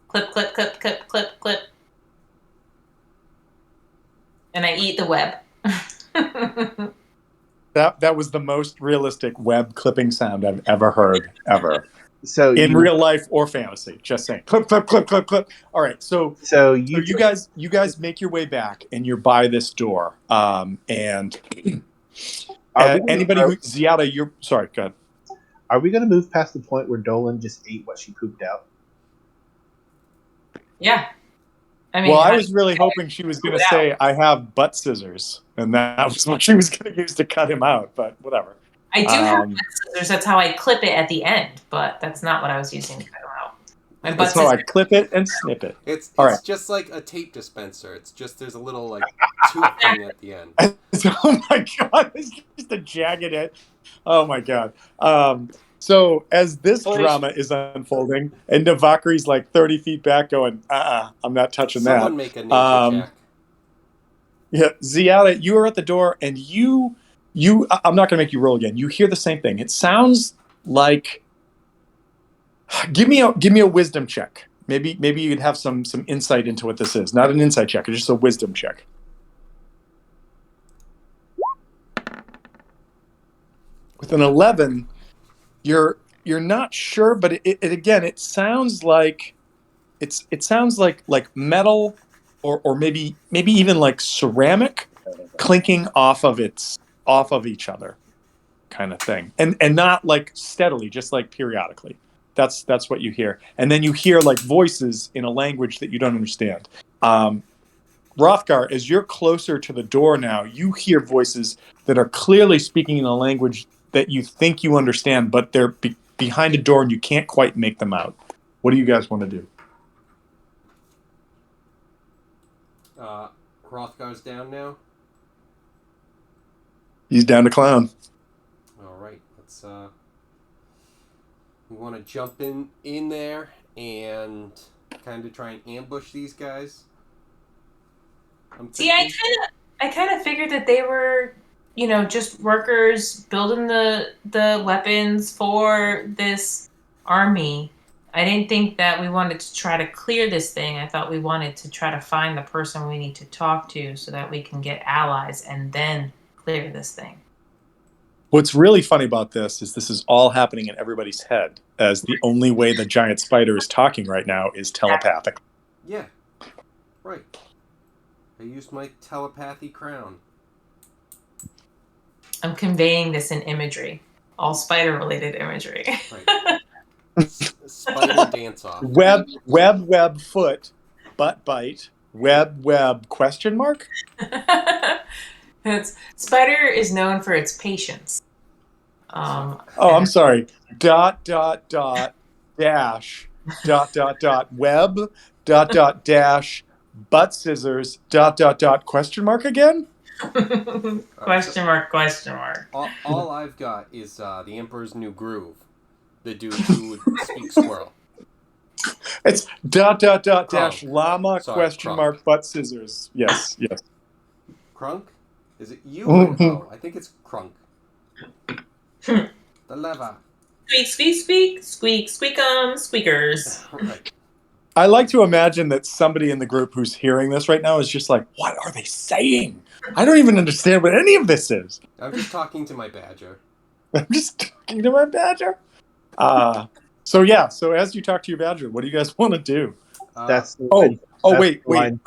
Clip, clip, clip, clip, clip, clip. And I eat the web. That was the most realistic web clipping sound I've ever heard, ever. So in real life or fantasy, just saying. Clip, clip, clip, clip, clip. All right, so you guys make your way back, and you're by this door. And anybody who Ziada, you're sorry. Go ahead. Are we going to move past the point where Dolan just ate what she pooped out? Yeah. I mean, well, I was really hoping she was going to say, I have butt scissors. And that was what she was going to use to cut him out. But whatever. I do have butt scissors. That's how I clip it at the end. But that's not what I was using to cut him out. My butt that's how I clip it and snip it. It's right. just like a tape dispenser. It's just there's a little like tube thing at the end. Oh my God. It's just a jagged edge. Oh my God. So as this drama is unfolding, and Navakri's like 30 feet back going, I'm not touching that. Someone make a nature check. Yeah, Ziada, you are at the door, and you I'm not going to make you roll again. You hear the same thing. It sounds like, give me a wisdom check. Maybe you could have some insight into what this is. Not an insight check, it's just a wisdom check. With an 11, you're not sure, but it again, it sounds like it sounds like metal or maybe even like ceramic clinking off of each other, kind of thing, and not like steadily, just like periodically. That's what you hear, and then you hear like voices in a language that you don't understand. Rothgar, as you're closer to the door now, you hear voices that are clearly speaking in a language that you think you understand, but they're behind a door and you can't quite make them out. What do you guys want to do? Hrothgar's down now. He's down to clown. All right, let's. We want to jump in there and kind of try and ambush these guys. See, I kind of figured that they were, just workers building the weapons for this army. I didn't think that we wanted to try to clear this thing. I thought we wanted to try to find the person we need to talk to so that we can get allies and then clear this thing. What's really funny about this is all happening in everybody's head, as the only way the giant spider is talking right now is telepathic. Yeah, right. I used my telepathy crown. I'm conveying this in imagery, all spider-related imagery. Right. Spider dance off. Web, foot, butt bite, web, question mark? Spider is known for its patience. I'm sorry. Dash, web, dash, butt scissors, question mark again? Question mark. All I've got is the Emperor's New Groove. The dude who would speak squirrel. It's Crunk. dash llama, Sorry, question crunk. Mark, butt scissors. Yes. Crunk? Is it you? Oh, I think it's Crunk. The lever. Squeak, squeakers. Right. I like to imagine that somebody in the group who's hearing this right now is just like, what are they saying? I don't even understand what any of this is. I'm just talking to my badger. I'm just talking to my badger. So as you talk to your badger, what do you guys want to do? That's Wait. line.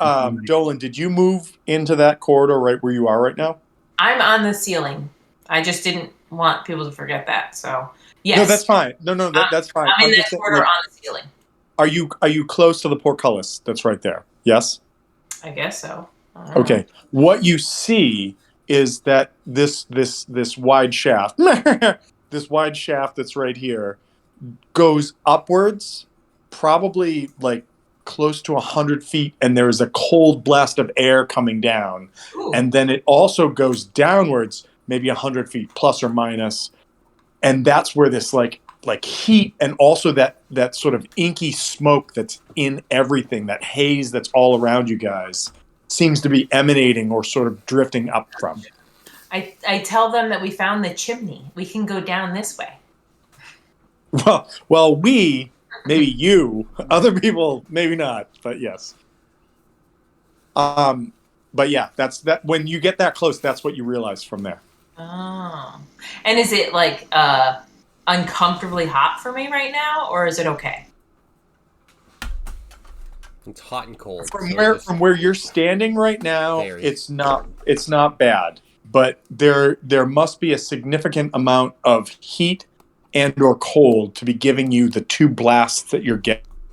Dolan, did you move into that corridor right where you are right now? I'm on the ceiling. I just didn't want people to forget that. So yes. No, that's fine. That's fine. I'm in that just corridor on the ceiling. Are you close to the portcullis that's right there? Yes? I guess so. Okay. What you see is that this wide shaft, this wide shaft that's right here, goes upwards, probably like close to 100 feet, and there is a cold blast of air coming down. Ooh. And then it also goes downwards, maybe 100 feet plus or minus, and that's where this like heat and also that sort of inky smoke that's in everything, that haze that's all around you guys, seems to be emanating or sort of drifting up from. I tell them that we found the chimney. We can go down this way. Well, maybe you, other people, maybe not, but yes. But yeah, that's that. When you get that close, that's what you realize from there. Oh, and is it like uncomfortably hot for me right now, or is it okay? It's hot and cold. From where you're standing right now, varies. it's not bad, but there must be a significant amount of heat and or cold to be giving you the two blasts that you're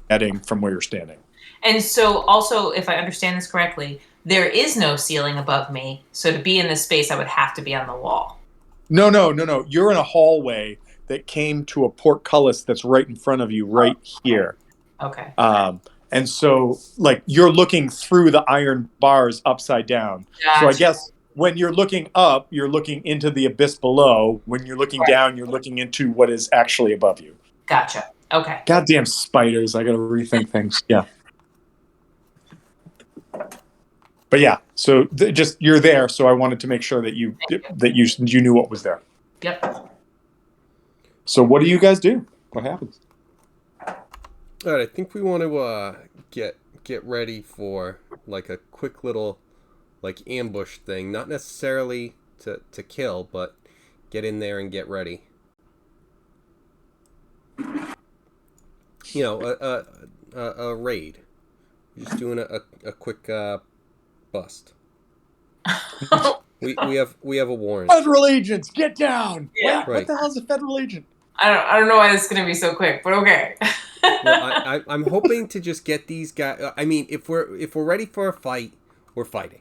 getting from where you're standing. And so also, if I understand this correctly, there is no ceiling above me. So to be in this space, I would have to be on the wall. No. You're in a hallway that came to a portcullis that's right in front of you right here. Okay. And so like you're looking through the iron bars upside down. Gotcha. So I guess when you're looking up, you're looking into the abyss below. When you're looking down, you're looking into what is actually above you. Gotcha. Okay. Goddamn spiders. I got to rethink things. Yeah. But yeah, so just you're there. So I wanted to make sure that you knew what was there. Yep. So what do you guys do? What happens? All right, I think we want to get ready for like a quick little like ambush thing, not necessarily to kill, but get in there and get ready. You know, a raid. He's doing a quick bust. We have a warrant. Federal agents, get down! Yeah. Wait, Right. what the hell's a federal agent? I don't know why this is gonna be so quick, but okay. Well, I'm hoping to just get these guys. I mean, if we're ready for a fight, we're fighting.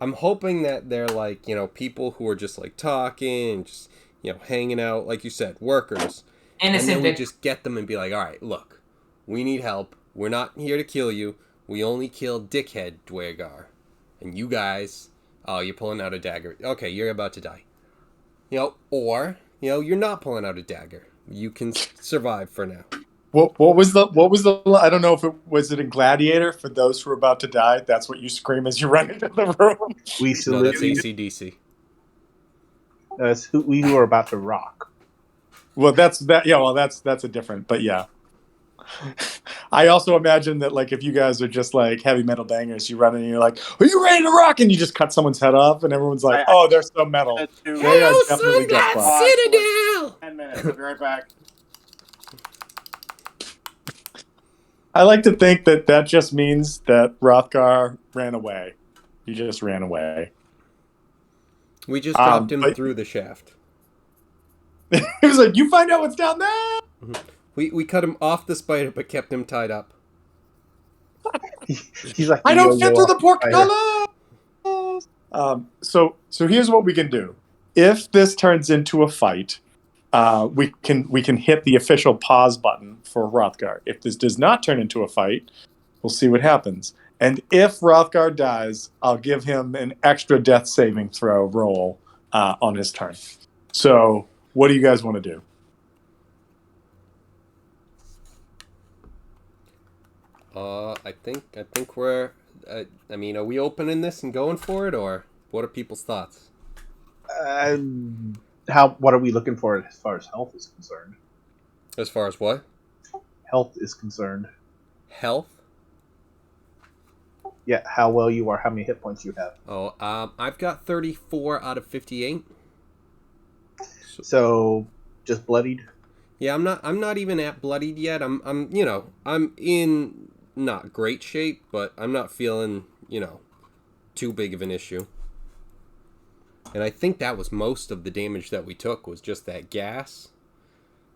I'm hoping that they're like people who are just like talking, just hanging out, like you said, workers. Innocent And then we victim. just get them and be like, all right, look, we need help. We're not here to kill you. We only killed Dickhead Dwergar, and you guys, oh, you're pulling out a dagger. Okay, you're about to die. Or you're not pulling out a dagger. You can survive for now. What was the I don't know if it was in Gladiator, for those who are about to die, that's what you scream as you run into the room. We No, salute that's you. AC/DC. That's we who are about to rock. Well, that's a different, but yeah. I also imagine that, like, if you guys are just like heavy metal bangers, you run in and you're like, "Are you ready to rock?" And you just cut someone's head off, and everyone's like, "Oh, they're so metal." They are definitely just fucked. Citadel! 10 minutes. I'll be right back. I like to think that just means that Rothgar ran away. He just ran away. We just dropped him but- through the shaft. He was like, "You find out what's down there." We cut him off the spider, but kept him tied up. He's like, I don't yo-yo fit through the off fire. portcullis. So here's what we can do. If this turns into a fight, we can hit the official pause button for Rothgar. If this does not turn into a fight, we'll see what happens. And if Rothgar dies, I'll give him an extra death saving throw roll on his turn. So, what do you guys want to do? I think we're. I mean, are we opening this and going for it, or what are people's thoughts? What are we looking for as far as health is concerned? As far as what? Health is concerned. Health? Yeah, how well you are, how many hit points you have. Oh, I've got 34 out of 58. So, just bloodied. Yeah, I'm not even at bloodied yet. I'm in not great shape, but I'm not feeling, too big of an issue. And I think that was most of the damage that we took was just that gas.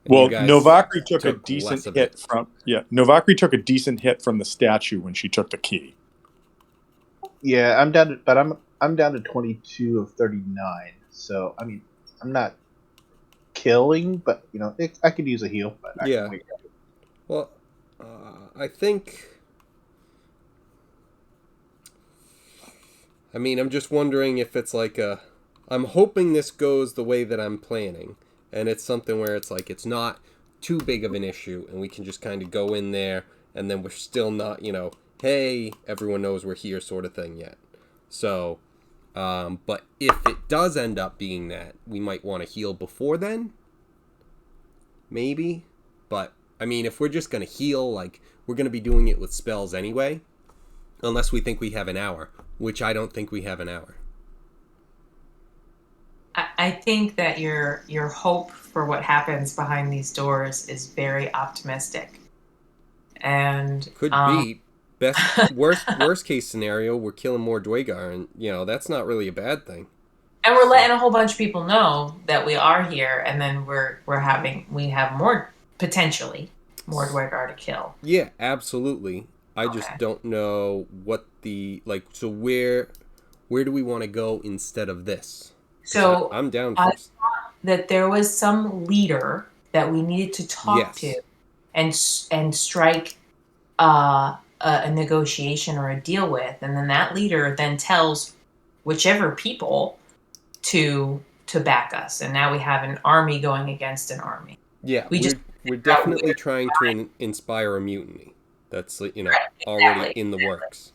And Well, you guys Novakri took a less decent of hit it. from Novakri took a decent hit from the statue when she took the key. Yeah, I'm down to 22 of 39. So, I mean, I'm not killing, but I could use a heal. But I Yeah. can wait. Well, I think. I mean, I'm just wondering if it's like I'm hoping this goes the way that I'm planning, and it's something where it's like it's not too big of an issue, and we can just kind of go in there, and then we're still not, hey, everyone knows we're here, sort of thing yet. So, but if it does end up being that, we might want to heal before then. Maybe, but I mean, if we're just gonna heal, like we're gonna be doing it with spells anyway, unless we think we have an hour, which I don't think we have an hour. I think that your hope for what happens behind these doors is very optimistic. And Could be worst case scenario, we're killing more Dwegar, and that's not really a bad thing. and we're letting a whole bunch of people know that we are here, and then we have more, potentially more Dwegar to kill. Yeah, absolutely. I just don't know what so where do we want to go instead of this? So I'm down I for thought that there was some leader that we needed to talk to and strike a negotiation or a deal with, and then that leader then tells whichever people to back us, and now we have an army going against an army. Yeah, we're we're definitely trying to inspire a mutiny. That's already in the works.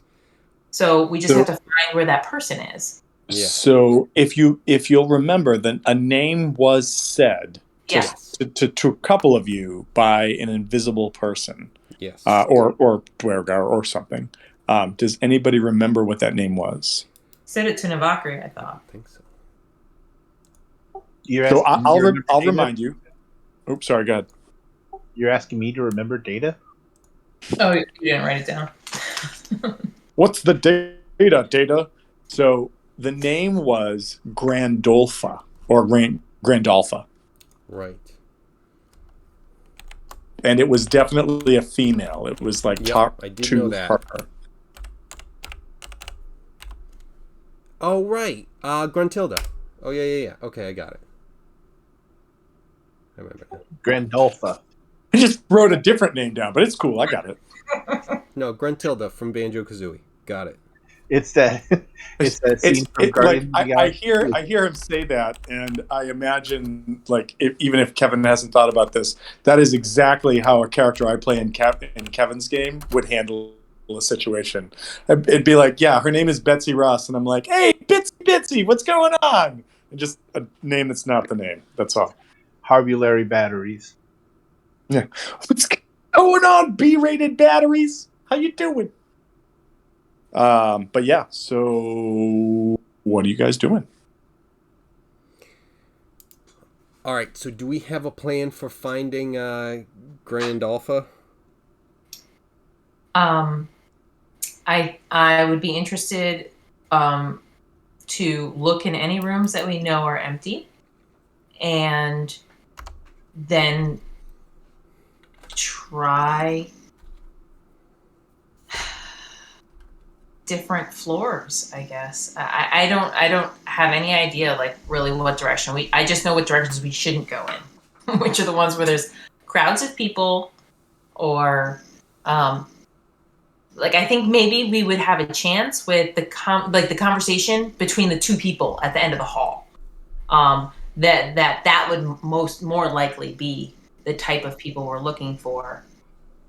So we just have to find where that person is. Yeah. So if you'll remember, then a name was said to a couple of you by an invisible person. Yes. Or Dwergar or something. Does anybody remember what that name was? Said it to Navakri, I thought. I think so. So I'll remind you. Oops, sorry, go ahead. You're asking me to remember data? Oh, you didn't write it down. What's the data? So the name was Grandolpha or Grandolpha, Right. and it was definitely a female. It was like Yep, talk I did to know that. her. Oh, right. Gruntilda. Oh, yeah. Okay, I got it. I remember now. Grandolpha. I just wrote a different name down, but it's cool. I got it. No, Gruntilda from Banjo-Kazooie. Got it. It's that. It's that scene from Guardians Like of the I Galaxy. hear him say that, and I imagine like even if Kevin hasn't thought about this, that is exactly how a character I play in Kevin's game would handle a situation. It'd be like, yeah, her name is Betsy Ross, and I'm like, hey, Bitsy, what's going on? And just a name that's not the name. That's all. Harvey Larry batteries. Yeah, what's going on? B-rated batteries. How you doing? But yeah, so what are you guys doing? All right, so do we have a plan for finding Grandolpha? I would be interested to look in any rooms that we know are empty, and then try different floors. I guess I don't have any idea like really what direction I just know what directions we shouldn't go in, which are the ones where there's crowds of people or like I think maybe we would have a chance with the the conversation between the two people at the end of the hall. That would more likely be the type of people we're looking for,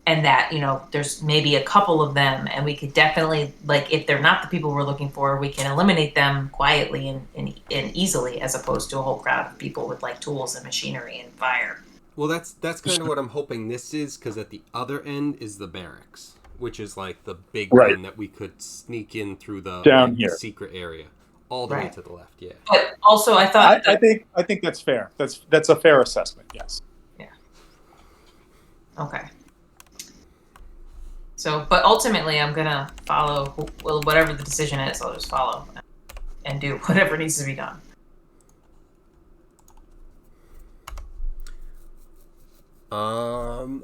and that there's maybe a couple of them, and we could definitely like if they're not the people we're looking for, we can eliminate them quietly and easily, as opposed to a whole crowd of people with like tools and machinery and fire. Well, that's kind of what I'm hoping this is, because at the other end is the barracks, which is like the big Right. one that we could sneak in through the Down like, here. secret area, all the way Right. to the left. Yeah. But also, I thought I think that's fair. That's a fair assessment. Yes. okay. So, but ultimately, I'm gonna follow whatever the decision is. I'll just follow and do whatever needs to be done.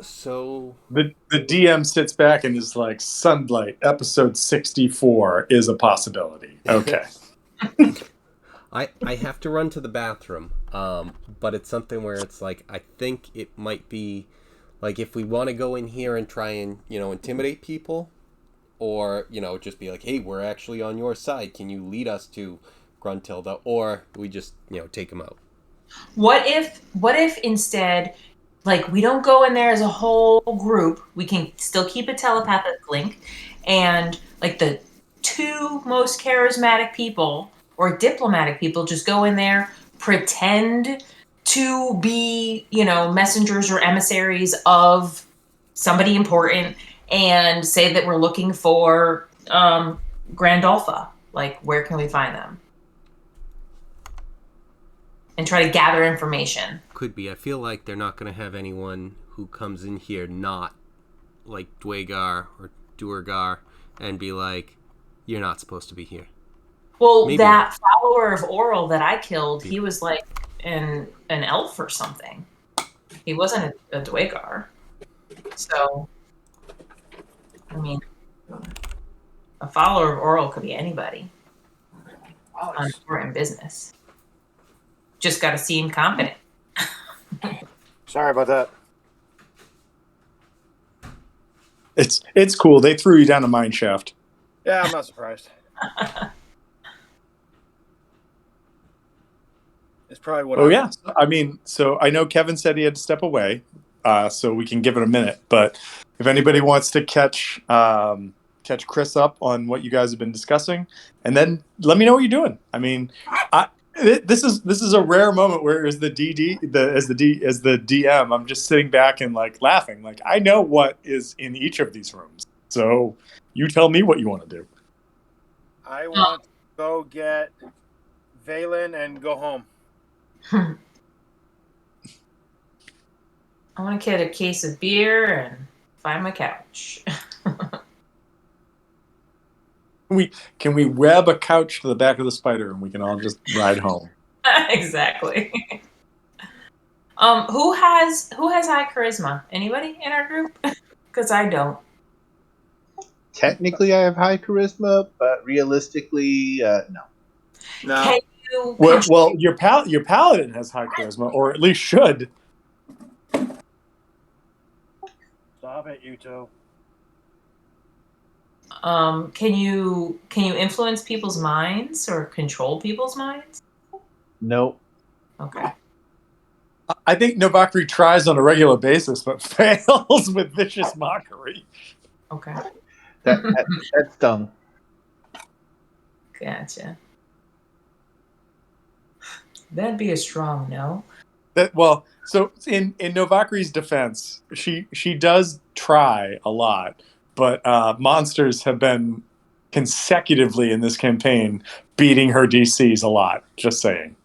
So The DM sits back and is like, Sunlight, episode 64 is a possibility. Okay. I have to run to the bathroom, but it's something where it's like I think it might be like if we want to go in here and try and intimidate people, or just be like, hey, we're actually on your side. Can you lead us to Gruntilda, or we just take him out? What if instead, like, we don't go in there as a whole group? We can still keep a telepathic link, and like the two most charismatic people or diplomatic people just go in there, pretend to be, messengers or emissaries of somebody important, and say that we're looking for Grandolpha. Like, where can we find them? And try to gather information. Could be. I feel like they're not going to have anyone who comes in here not like Dwagar or Duergar and be like, you're not supposed to be here. Well, Maybe that follower of Oral that I killed, he was like an elf or something. He wasn't a Dwagar. So, I mean, a follower of Oral could be anybody on important business. Just got to seem confident. Sorry about that. It's cool. They threw you down a mine shaft. Yeah, I'm not surprised. It's probably what. Oh yeah. I mean, so I know Kevin said he had to step away, so we can give it a minute. But if anybody wants to catch Chris up on what you guys have been discussing, and then let me know what you're doing. I mean, this is a rare moment where as the DM, I'm just sitting back and like laughing. Like I know what is in each of these rooms, so you tell me what you want to do. I want to go get Valen and go home. I want to get a case of beer and find my couch. can we web a couch to the back of the spider and we can all just ride home? Exactly. Who has high charisma? Anybody in our group? Because I don't. Technically, I have high charisma, but realistically, no. No. Can you? Well, your paladin has high charisma, or at least should. Stop it, you two. Can you influence people's minds or control people's minds? Nope. Okay. I think Novakri tries on a regular basis, but fails with vicious mockery. Okay. That's dumb. Gotcha. That'd be a strong no. So in Novakri's defense, she does try a lot, but monsters have been consecutively in this campaign beating her DCs a lot. Just saying.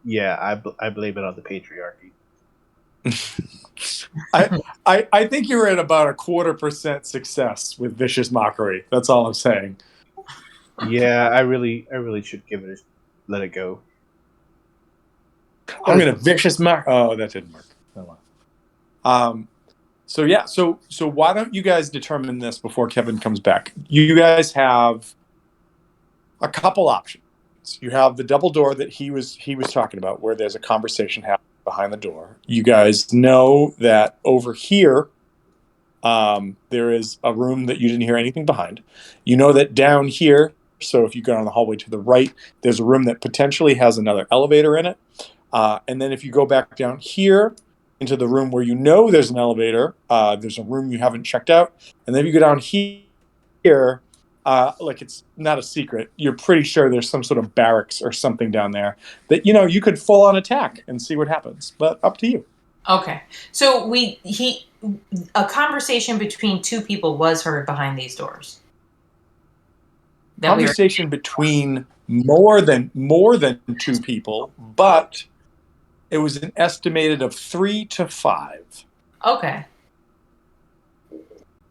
Yeah, I blame it on the patriarchy. I think you're at about a 0.25% success with vicious mockery. That's all I'm saying. Yeah, I really should let it go. I'm gonna vicious mock. Oh, that didn't work. Oh, well. So why don't you guys determine this before Kevin comes back? You guys have a couple options. You have the double door that he was talking about, where there's a conversation happening behind the door. You guys know that over here, there is a room that you didn't hear anything behind. You know that down here, so if you go down the hallway to the right, there's a room that potentially has another elevator in it. And then if you go back down here into the room where you know there's an elevator, there's a room you haven't checked out. And then if you go down here, like it's not a secret, you're pretty sure there's some sort of barracks or something down there that, you could full on attack and see what happens. But up to you. Okay. So a conversation between two people was heard behind these doors. Conversation between more than two people, but it was an estimated of 3 to 5. Okay.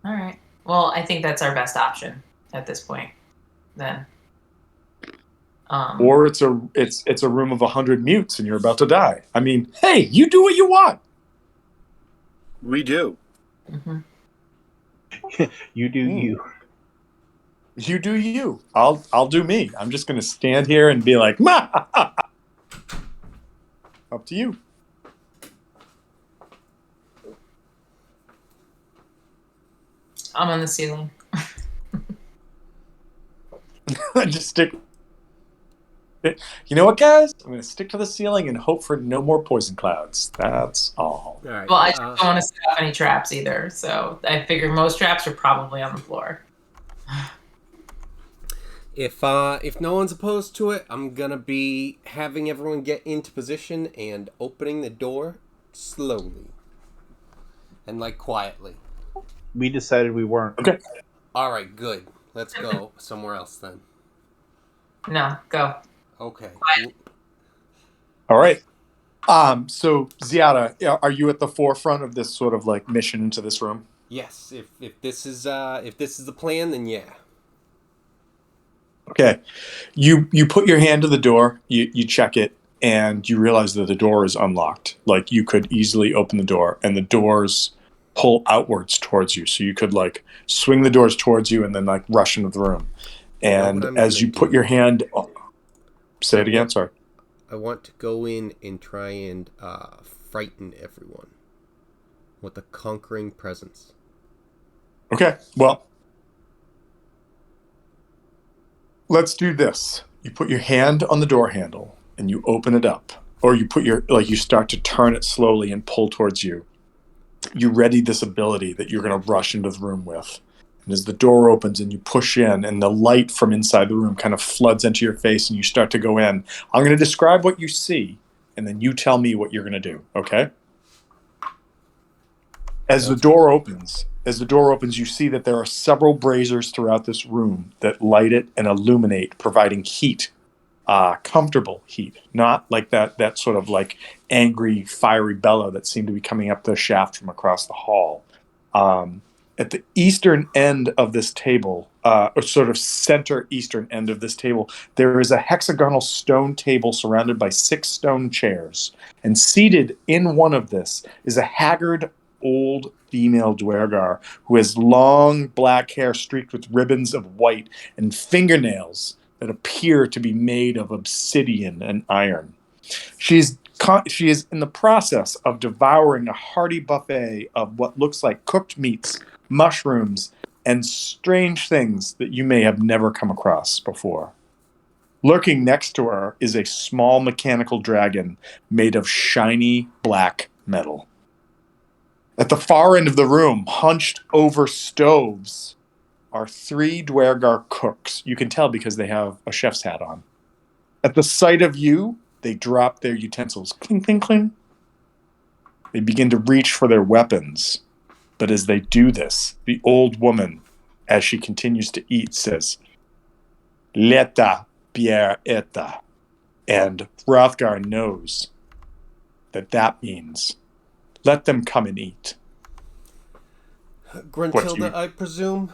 All right. Well, I think that's our best option at this point. Then. Or it's a room of 100 mutes and you're about to die. I mean, hey, you do what you want. We do. Mm-hmm. You do you. You do you. I'll do me. I'm just going to stand here and be like, ma! Up to you. I'm on the ceiling. Just stick. You know what, guys? I'm going to stick to the ceiling and hope for no more poison clouds. That's all. All right. Well, I just don't want to set off any traps either, so I figure most traps are probably on the floor. If no one's opposed to it, I'm gonna be having everyone get into position and opening the door slowly and quietly. We decided we weren't. Okay. All right, good. Let's go somewhere else then. No, go. Okay. All right. So Ziada, are you at the forefront of this sort of mission into this room? Yes. If this is the plan, then yeah. Okay. You put your hand to the door, you check it, and you realize that the door is unlocked. You could easily open the door, and the doors pull outwards towards you. So you could swing the doors towards you and then rush into the room. And as you put your hand... Say it again, sorry. I want to go in and try and frighten everyone with a conquering presence. Okay, well... Let's do this. You put your hand on the door handle and you open it up. Or you put you start to turn it slowly and pull towards you. You ready this ability that you're going to rush into the room with. And as the door opens and you push in and the light from inside the room kind of floods into your face and you start to go in, I'm going to describe what you see and then you tell me what you're going to do, okay? As the door opens, you see that there are several braziers throughout this room that light it and illuminate, providing heat, comfortable heat, not like that sort of angry, fiery bellow that seemed to be coming up the shaft from across the hall. at the eastern end of this table, or sort of center eastern end of this table, there is a hexagonal stone table surrounded by 6 stone chairs. And seated in one of this is a haggard old female Dwergar who has long black hair streaked with ribbons of white and fingernails that appear to be made of obsidian and iron. She is in the process of devouring a hearty buffet of what looks like cooked meats, mushrooms, and strange things that you may have never come across before. Lurking next to her is a small mechanical dragon made of shiny black metal. At the far end of the room, hunched over stoves, are 3 Dwergar cooks. You can tell because they have a chef's hat on. At the sight of you, they drop their utensils. Cling, cling, cling. They begin to reach for their weapons. But as they do this, the old woman, as she continues to eat, says, Leta bier eta. And Hrothgar knows that means, let them come and eat. Gruntilda, I presume?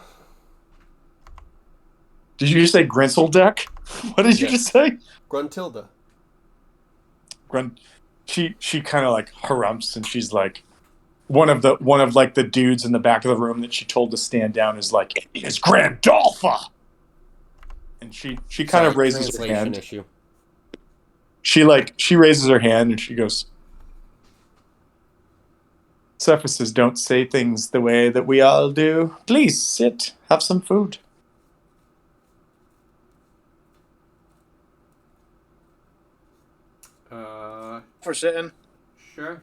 Did you just say Grinseldeck? What did you just say? Gruntilda. She kind of like harumps, and she's like, one of like the dudes in the back of the room that she told to stand down is like, it is Grandolpha. And she kind of raises her hand. Issue. She raises her hand and she goes, Surfaces don't say things the way that we all do. Please sit, have some food. For sitting. Sure.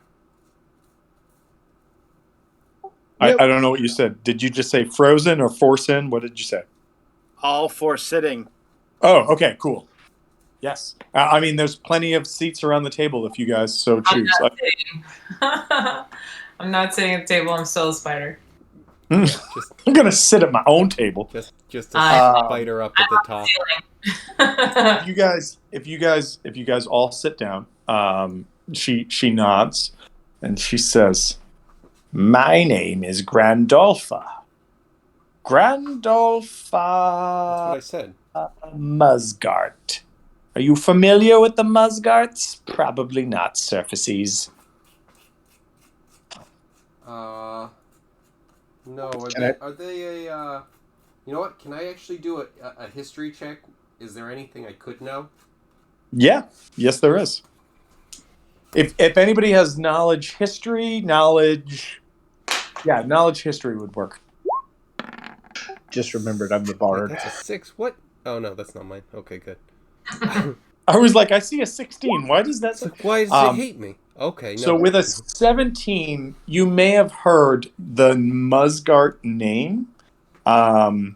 I don't know what you said. Did you just say frozen or force in? What did you say? All for sitting. Oh, okay, cool. Yes. I mean, there's plenty of seats around the table if you guys so choose. I'm not sitting at the table. I'm still a spider. I'm going to sit at my own table. Just a spider up at the top. If you guys all sit down, she nods and she says, my name is Grandolpha. Grandolpha. That's what I said. Musgart. Are you familiar with the Musgarts? Probably not, Surfaces. No. Are they a? You know what? Can I actually do a history check? Is there anything I could know? Yeah. Yes, there is. If anybody has knowledge history would work. Just remembered I'm the bard. That's a 6. What? Oh no, that's not mine. Okay, good. I was like, I see a 16. Why does that? Why does it hate me? Okay. No. So with a 17, you may have heard the Musgart name, Muzgardt,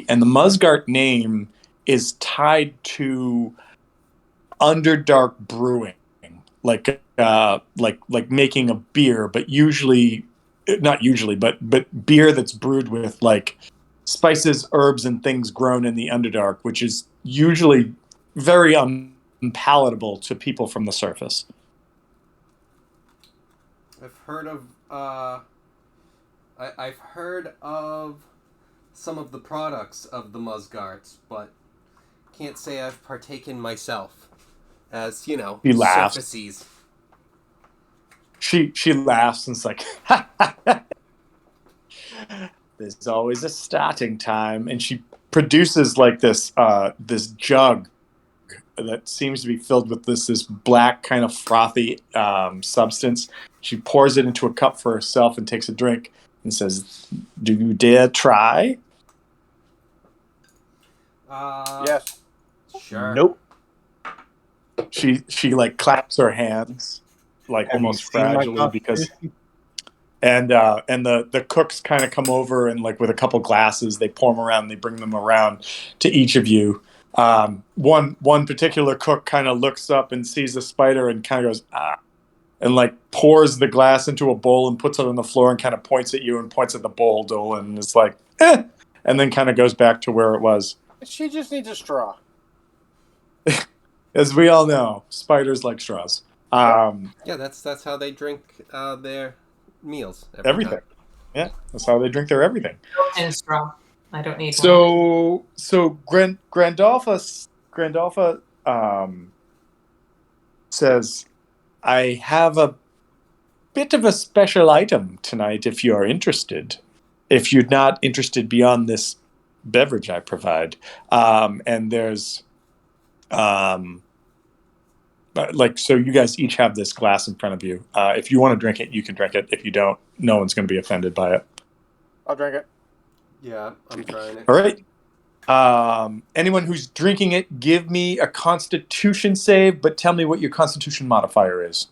and the Musgart name is tied to Underdark brewing, like making a beer, but but beer that's brewed with like spices, herbs, and things grown in the Underdark, which is usually very unpalatable to people from the surface. I've heard of I've heard of some of the products of the Musgarts, but can't say I've partaken myself. As you know, He laughs. surfaces. She laughs and is like, there's always a starting time, and she produces like this jug that seems to be filled with this black kind of frothy substance. She pours it into a cup for herself and takes a drink and says, "Do you dare try?" Yes. Sure. Nope. She like claps her hands like Have you almost seen my fragilely because constitution? and the cooks kind of come over and like with a couple glasses they pour them around, they bring them around to each of you. One particular cook kind of looks up and sees the spider and kind of goes and like pours the glass into a bowl and puts it on the floor and kind of points at you and points at the bowl, Dolan, and is like and then kind of goes back to where it was. She just needs a straw. As we all know, spiders like straws. Yeah, that's how they drink their meals every Everything. time. Yeah, that's how they drink their everything. And straw. I don't need one. So Grandolpha says, I have a bit of a special item tonight if you are interested. If you're not interested beyond this beverage I provide. And there's so you guys each have this glass in front of you. If you want to drink it, you can drink it. If you don't, no one's going to be offended by it. I'll drink it. Yeah, I'm trying it. All right. Anyone who's drinking it, give me a Constitution save, but tell me what your Constitution modifier is.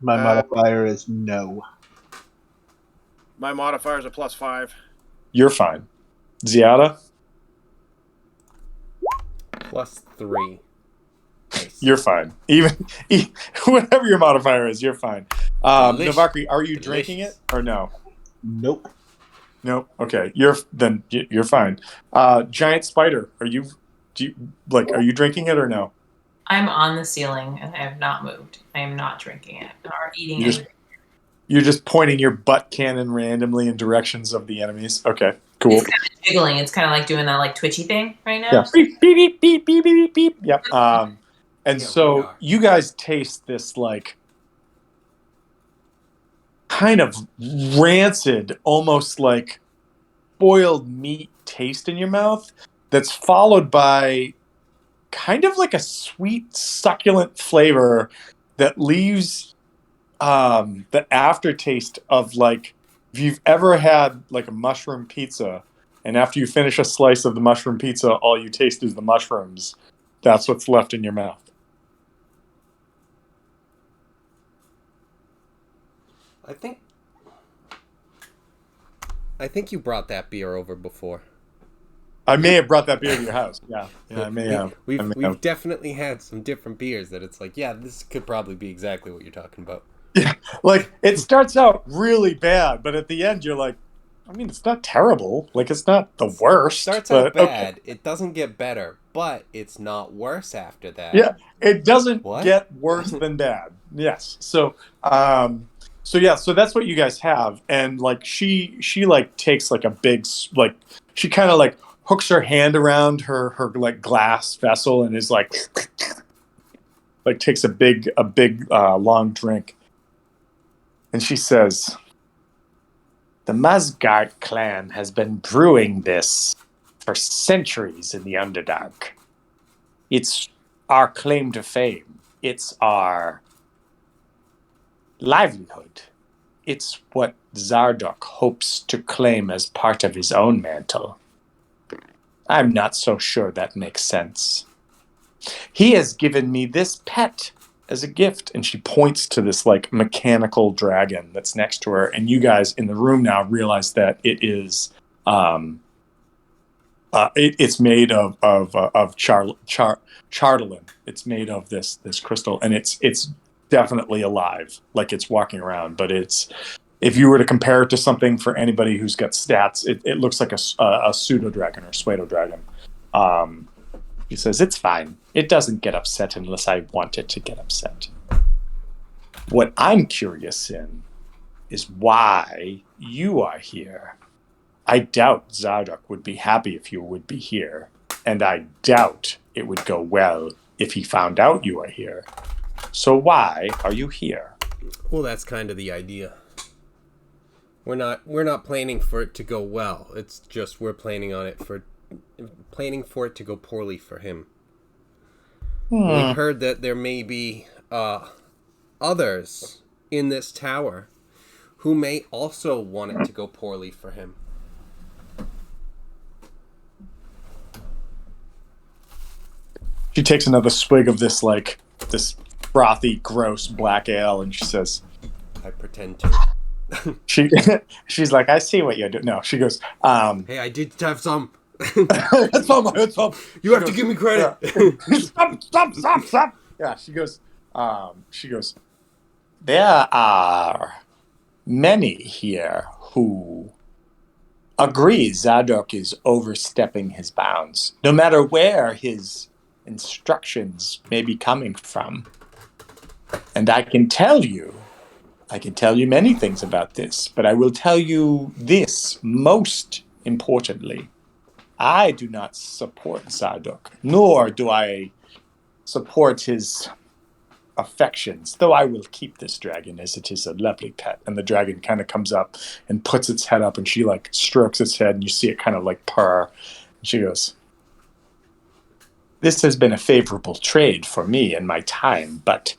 My modifier is no. My modifier is a +5. You're fine. Ziada, +3. Nice. you're fine. Even whatever your modifier is, you're fine. Delicious. Navakri, are you Delicious. drinking it or no? Nope. No. Okay. You're fine. Giant spider, are you drinking it or no? I'm on the ceiling and I have not moved. I am not drinking it or eating You're it. just, you're just pointing your butt cannon randomly in directions of the enemies. Okay. Cool. It's kind of jiggling. It's kind of like doing that like twitchy thing right now. Yeah. Beep, beep, beep, beep, beep, beep, beep. Yep. And Yeah, so radar. you guys taste this like kind of rancid, almost like boiled meat taste in your mouth that's followed by kind of like a sweet, succulent flavor that leaves the aftertaste of like if you've ever had like a mushroom pizza and after you finish a slice of the mushroom pizza, all you taste is the mushrooms. That's what's left in your mouth. I think you brought that beer over before. I may have brought that beer to your house. Yeah, I may have. We've definitely had some different beers that it's like, yeah, this could probably be exactly what you're talking about. Yeah, like it starts out really bad, but at the end you're like, I mean, it's not terrible. Like it's not the worst. Starts but, out bad. Okay. It doesn't get better, but it's not worse after that. Yeah, it doesn't What? get worse than bad. Yes. So that's what you guys have, and like she like takes like a big like she kind of like hooks her hand around her like glass vessel and is like takes a big long drink. And she says, the Mazgart clan has been brewing this for centuries in the Underdark. It's our claim to fame. It's our livelihood. It's what Zardok hopes to claim as part of his own mantle. I'm not so sure that makes sense. He has given me this pet as a gift, and she points to this like mechanical dragon that's next to her, and you guys in the room now realize that it is it's made of charlatan. It's made of this crystal, and it's definitely alive, like it's walking around. But it's, if you were to compare it to something for anybody who's got stats, it looks like a pseudo dragon or pseudo dragon. He says, it's fine. It doesn't get upset unless I want it to get upset. What I'm curious in is why you are here. I doubt Zardok would be happy if you would be here, and I doubt it would go well if he found out you are here. So why are you here? Well, that's kind of the idea. We're not planning for it to go well. It's just we're planning for it to go poorly for him. We've heard that there may be others in this tower who may also want it to go poorly for him. She takes another swig of this frothy, gross black ale, and she says, I pretend to. She's like, I see what you're doing. No, she goes, hey, I did have some. That's all. You have to give me credit. Yeah. Stop. Yeah, she goes, there are many here who agree Zadok is overstepping his bounds. No matter where his instructions may be coming from. And I can tell you many things about this, but I will tell you this most importantly. I do not support Zarduk, nor do I support his affections, though I will keep this dragon as it is a lovely pet. And the dragon kind of comes up and puts its head up, and she like strokes its head, and you see it kind of like purr. And she goes, "This has been a favorable trade for me in my time, but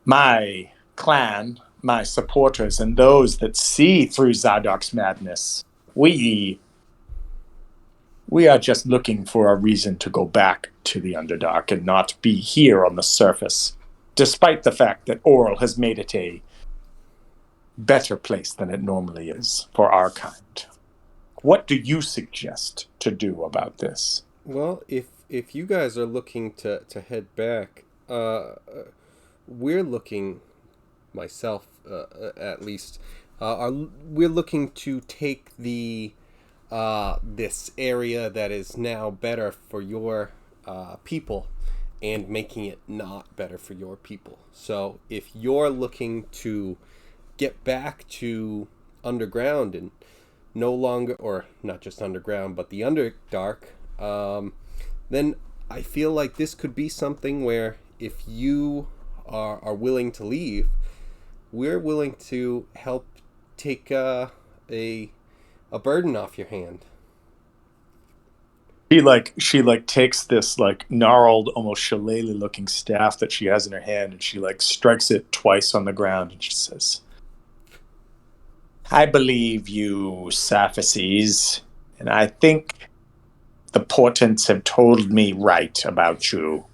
my clan, my supporters, and those that see through Zardok's madness, we are just looking for a reason to go back to the Underdark and not be here on the surface, despite the fact that Oral has made it a better place than it normally is for our kind. What do you suggest to do about this?" Well, if you guys are looking to head back, we're looking, myself at least, we're looking to take the this area that is now better for your people and making it not better for your people. So if you're looking to get back to underground and no longer, or not just underground, but the Underdark, then I feel like this could be something where if you are willing to leave, we're willing to help take a burden off your hand. She takes this like gnarled, almost shillelagh looking staff that she has in her hand, and she like strikes it twice on the ground, and she says, "I believe you, Saphices, and I think the portents have told me right about you.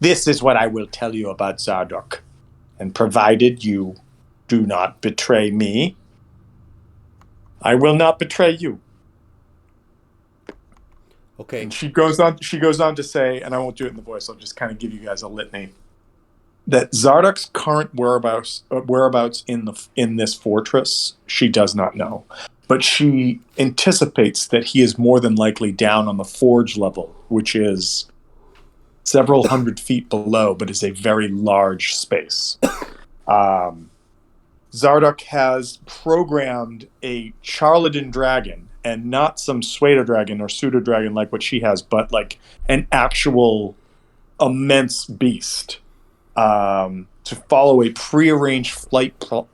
This is what I will tell you about Zardok, and provided you do not betray me, I will not betray you." Okay. And she goes on to say, and I won't do it in the voice, I'll just kind of give you guys a litany, that Zardok's current whereabouts in this fortress, she does not know. But she anticipates that he is more than likely down on the forge level, which is several hundred feet below, but is a very large space. Zardok has programmed a Charlatan dragon, and not some pseudo dragon or pseudo dragon like what she has, but like an actual immense beast, to follow a prearranged flight path.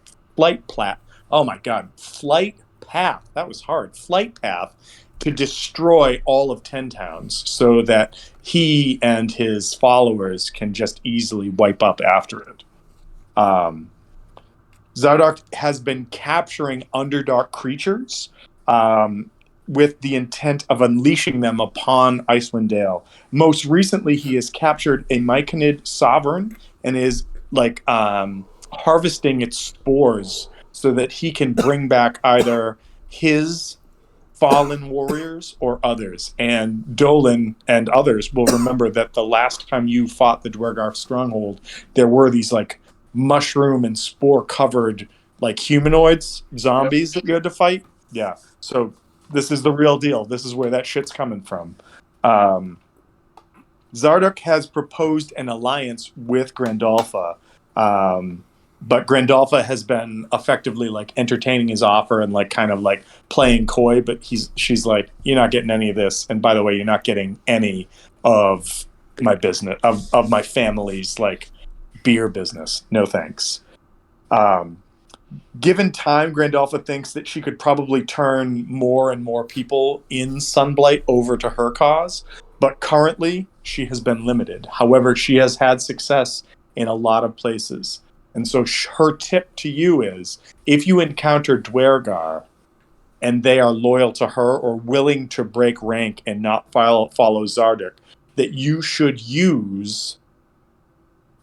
That was hard. Flight path to destroy all of 10 towns, so that he and his followers can just easily wipe up after it. Zardok has been capturing Underdark creatures with the intent of unleashing them upon Icewind Dale. Most recently, he has captured a Myconid sovereign and is like harvesting its spores so that he can bring back either his fallen warriors or others. And Dolan and others will remember that the last time you fought the Dwergar stronghold, there were these like mushroom and spore covered like humanoids, zombies that you had to fight. Yeah. So this is the real deal. This is where that shit's coming from. Zardok has proposed an alliance with Grandolpha, but Grandolpha has been effectively like entertaining his offer and like kind of like playing coy. But she's like, "You're not getting any of this, and by the way, you're not getting any of my business of my family's like beer business. No thanks." Given time, Grandolpha thinks that she could probably turn more and more people in Sunblight over to her cause, but currently she has been limited. However, she has had success in a lot of places. And so her tip to you is, if you encounter Dwergar and they are loyal to her or willing to break rank and not follow Zardok, that you should use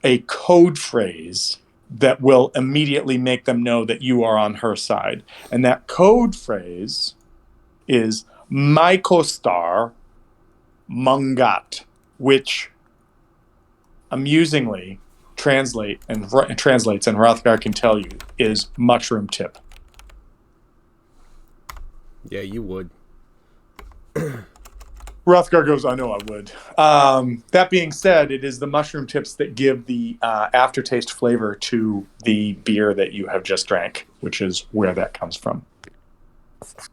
a code phrase that will immediately make them know that you are on her side. And that code phrase is Mycostar Mungat, which amusingly translates, and Hrothgar can tell you, is mushroom tip. Yeah, you would. Rothgar goes, I know I would. That being said, it is the mushroom tips that give the aftertaste flavor to the beer that you have just drank, which is where that comes from.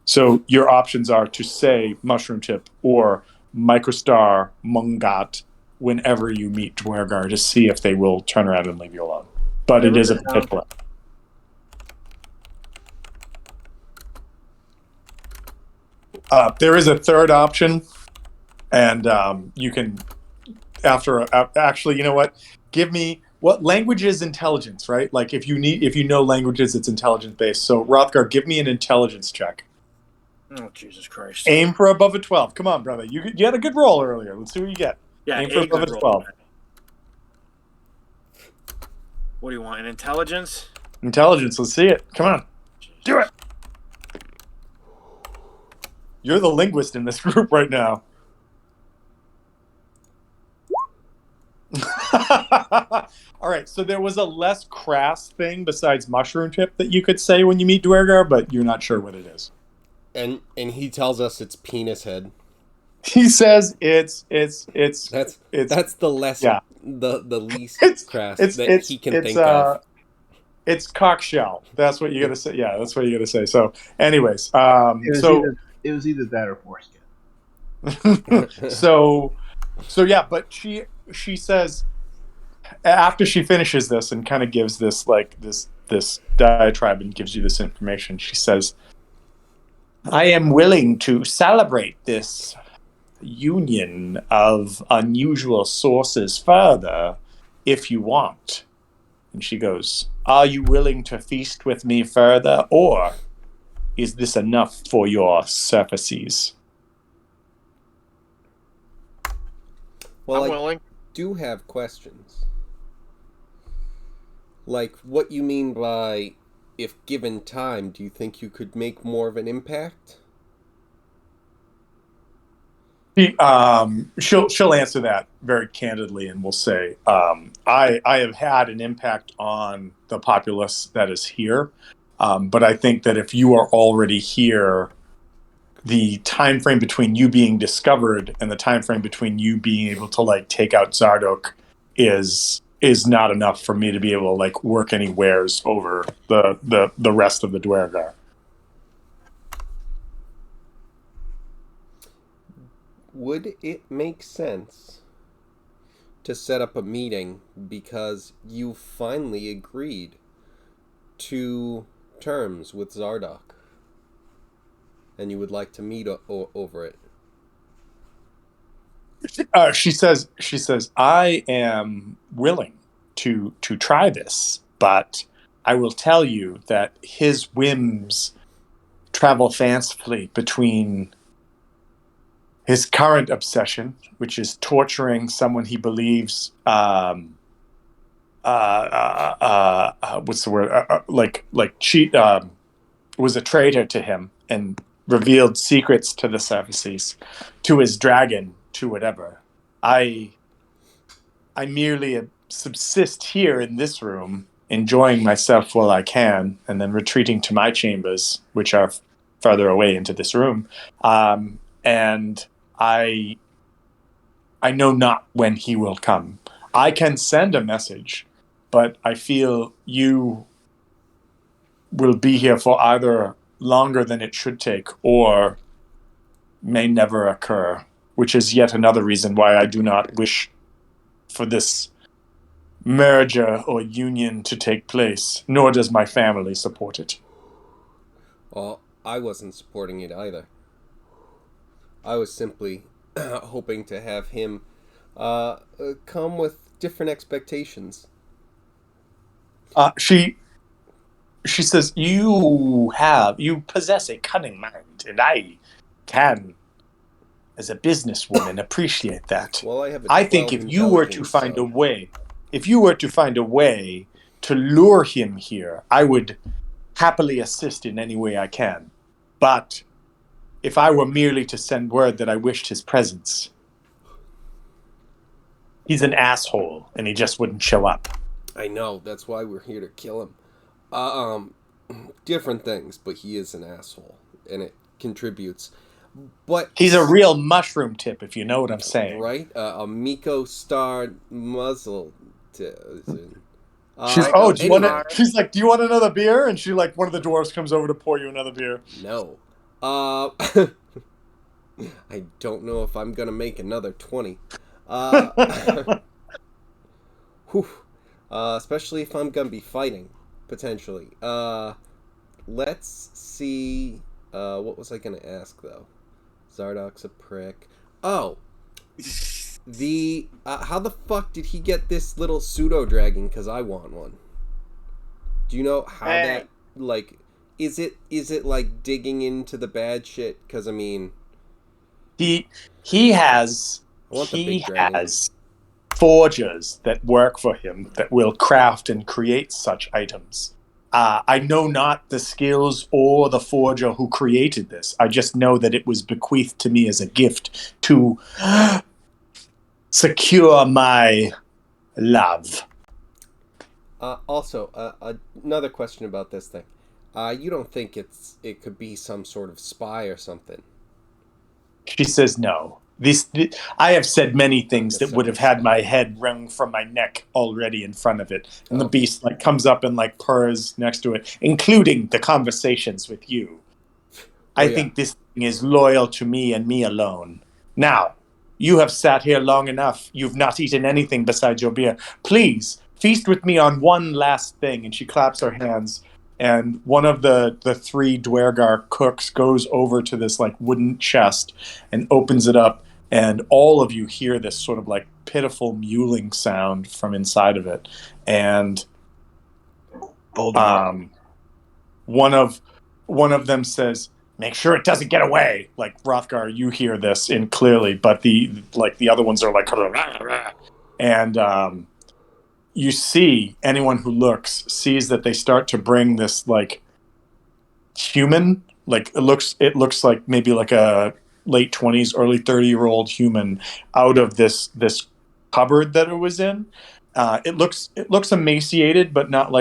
So your options are to say mushroom tip or microstar mungat whenever you meet Dwergar to see if they will turn around and leave you alone. But it is a potential. There is a third option, and you can actually, you know what? Give me what language is intelligence, right? Like if you know languages, it's intelligence based. So Rothgar, give me an intelligence check. Oh, Jesus Christ. Aim for above a 12. Come on, brother. You had a good roll earlier. Let's see what you get. Yeah, Aim for above a 12. What do you want? An intelligence? Intelligence. Let's see it. Come on. Do it. You're the linguist in this group right now. All right, so there was a less crass thing besides mushroom tip that you could say when you meet Dwergar, but you're not sure what it is. And he tells us it's penis head. He says it's That's the less the least crass that he can think of. It's cock shell. That's what you got to say. Yeah, that's what you got to say. So, anyways, it was either that or foreskin. so yeah, but she says after she finishes this and kind of gives this this diatribe and gives you this information, she says, I am willing to celebrate this union of unusual sources further if you want. And she goes, are you willing to feast with me further, or is this enough for your surfaces? Well, I'm willing. Do have questions. Like, what you mean by, if given time, do you think you could make more of an impact? She'll answer that very candidly and will say, I have had an impact on the populace that is here, but I think that if you are already here, the time frame between you being discovered and the time frame between you being able to take out Zardok is not enough for me to be able to work any wares over the rest of the Dwergar. Would it make sense to set up a meeting because you finally agreed to terms with Zardok and you would like to meet over it? She says, I am willing to try this, but I will tell you that his whims travel fancifully between his current obsession, which is torturing someone he believes, what's the word? Cheat, was a traitor to him and revealed secrets to the surfaces, to his dragon, to whatever. I merely subsist here in this room, enjoying myself while I can, and then retreating to my chambers, which are further away into this room. And I know not when he will come. I can send a message, but I feel you will be here for either longer than it should take or may never occur, which is yet another reason why I do not wish for this merger or union to take place, nor does my family support it. Well, I wasn't supporting it either. I was simply hoping to have him come with different expectations. She says, you possess a cunning mind, and I can, as a businesswoman, appreciate that. Well, I think if you were to find a way to lure him here, I would happily assist in any way I can. But if I were merely to send word that I wished his presence, he's an asshole, and he just wouldn't show up. I know, that's why we're here to kill him. Different things, but he is an asshole, and it contributes. But He's a real mushroom tip, if you know what I'm saying. right, a Miko Star muzzle. She's Anyway. She's like, do you want another beer? And she like one of the dwarves comes over to pour you another beer. No. I don't know if I'm gonna make another 20. Whew. Especially if I'm gonna be fighting, potentially. Let's see. What was I gonna ask though? Zardok's a prick. Oh, how the fuck did he get this little pseudo dragon? Because I want one. Do you know how that like? Is it like digging into the bad shit? Because I mean, he I has want the big dragon. forgers that work for him that will craft and create such items. I know not the skills or the forger who created this. I just know that it was bequeathed to me as a gift to secure my love. Also, another question about this thing. You don't think it could be some sort of spy or something? She says no. I have said many things that would have had my head wrung from my neck already in front of it, and the beast like comes up and like purrs next to it, including the conversations with you. I think this thing is loyal to me and me alone. Now, you have sat here long enough. You've not eaten anything besides your beer. Please feast with me on one last thing. And she claps her hands. And one of the three Dwergar cooks goes over to this like wooden chest and opens it up. And all of you hear this sort of like pitiful mewling sound from inside of it. And one of them says, "Make sure it doesn't get away." Like Rothgar, you hear this in clearly, but the other ones are like, and you see anyone who looks sees that they start to bring this like human, like it looks like maybe like a late 20s, early 30-year-old human out of this cupboard that it was in. It looks emaciated, but not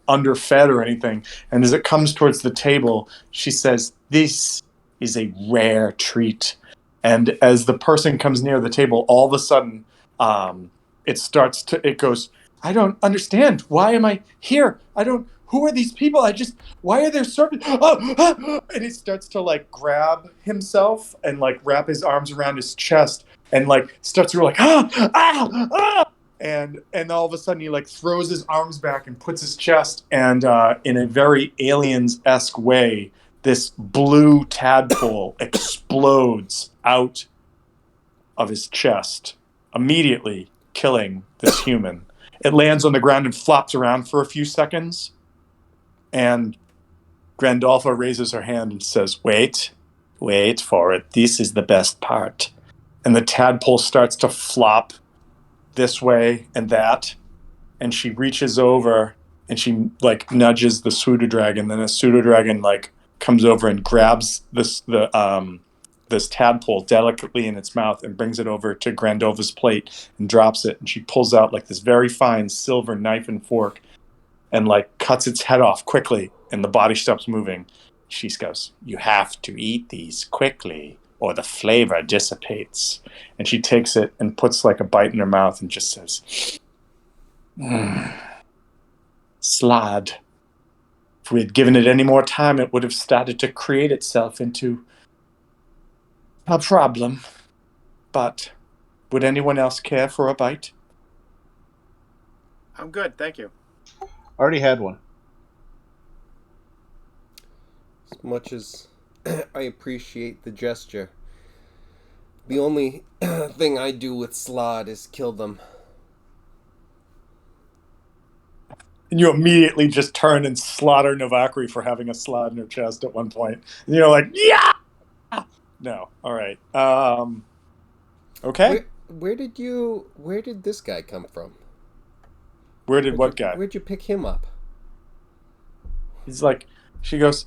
underfed or anything. And as it comes towards the table, she says, "This is a rare treat." And as the person comes near the table, all of a sudden, it goes, "I don't understand. Why am I here? Who are these people? Why are there servants?" And he starts to like grab himself and like wrap his arms around his chest and like starts to go like, and all of a sudden he like throws his arms back and puts his chest, and in a very Aliens-esque way, this blue tadpole explodes out of his chest, immediately killing this human. It lands on the ground and flops around for a few seconds, and Grandolpha raises her hand and says, wait for it. This is the best part." And the tadpole starts to flop this way and that, and she reaches over and she like nudges the pseudo dragon. Then a pseudo dragon like comes over and grabs this tadpole delicately in its mouth and brings it over to Grandolpha's plate and drops it. And she pulls out like this very fine silver knife and fork and like cuts its head off quickly, and the body stops moving. She goes, "You have to eat these quickly or the flavor dissipates." And she takes it and puts like a bite in her mouth and just says, "Slad. If we had given it any more time, it would have started to create itself into a problem. But would anyone else care for a bite?" I'm good, thank you. Already had one. As much as I appreciate the gesture, the only thing I do with Slod is kill them. And you immediately just turn and slaughter Novakri for having a slot in her chest at one point. And you're like, yeah! No, all right. Okay. Where did this guy come from? What guy? Where'd you pick him up? He's like, she goes,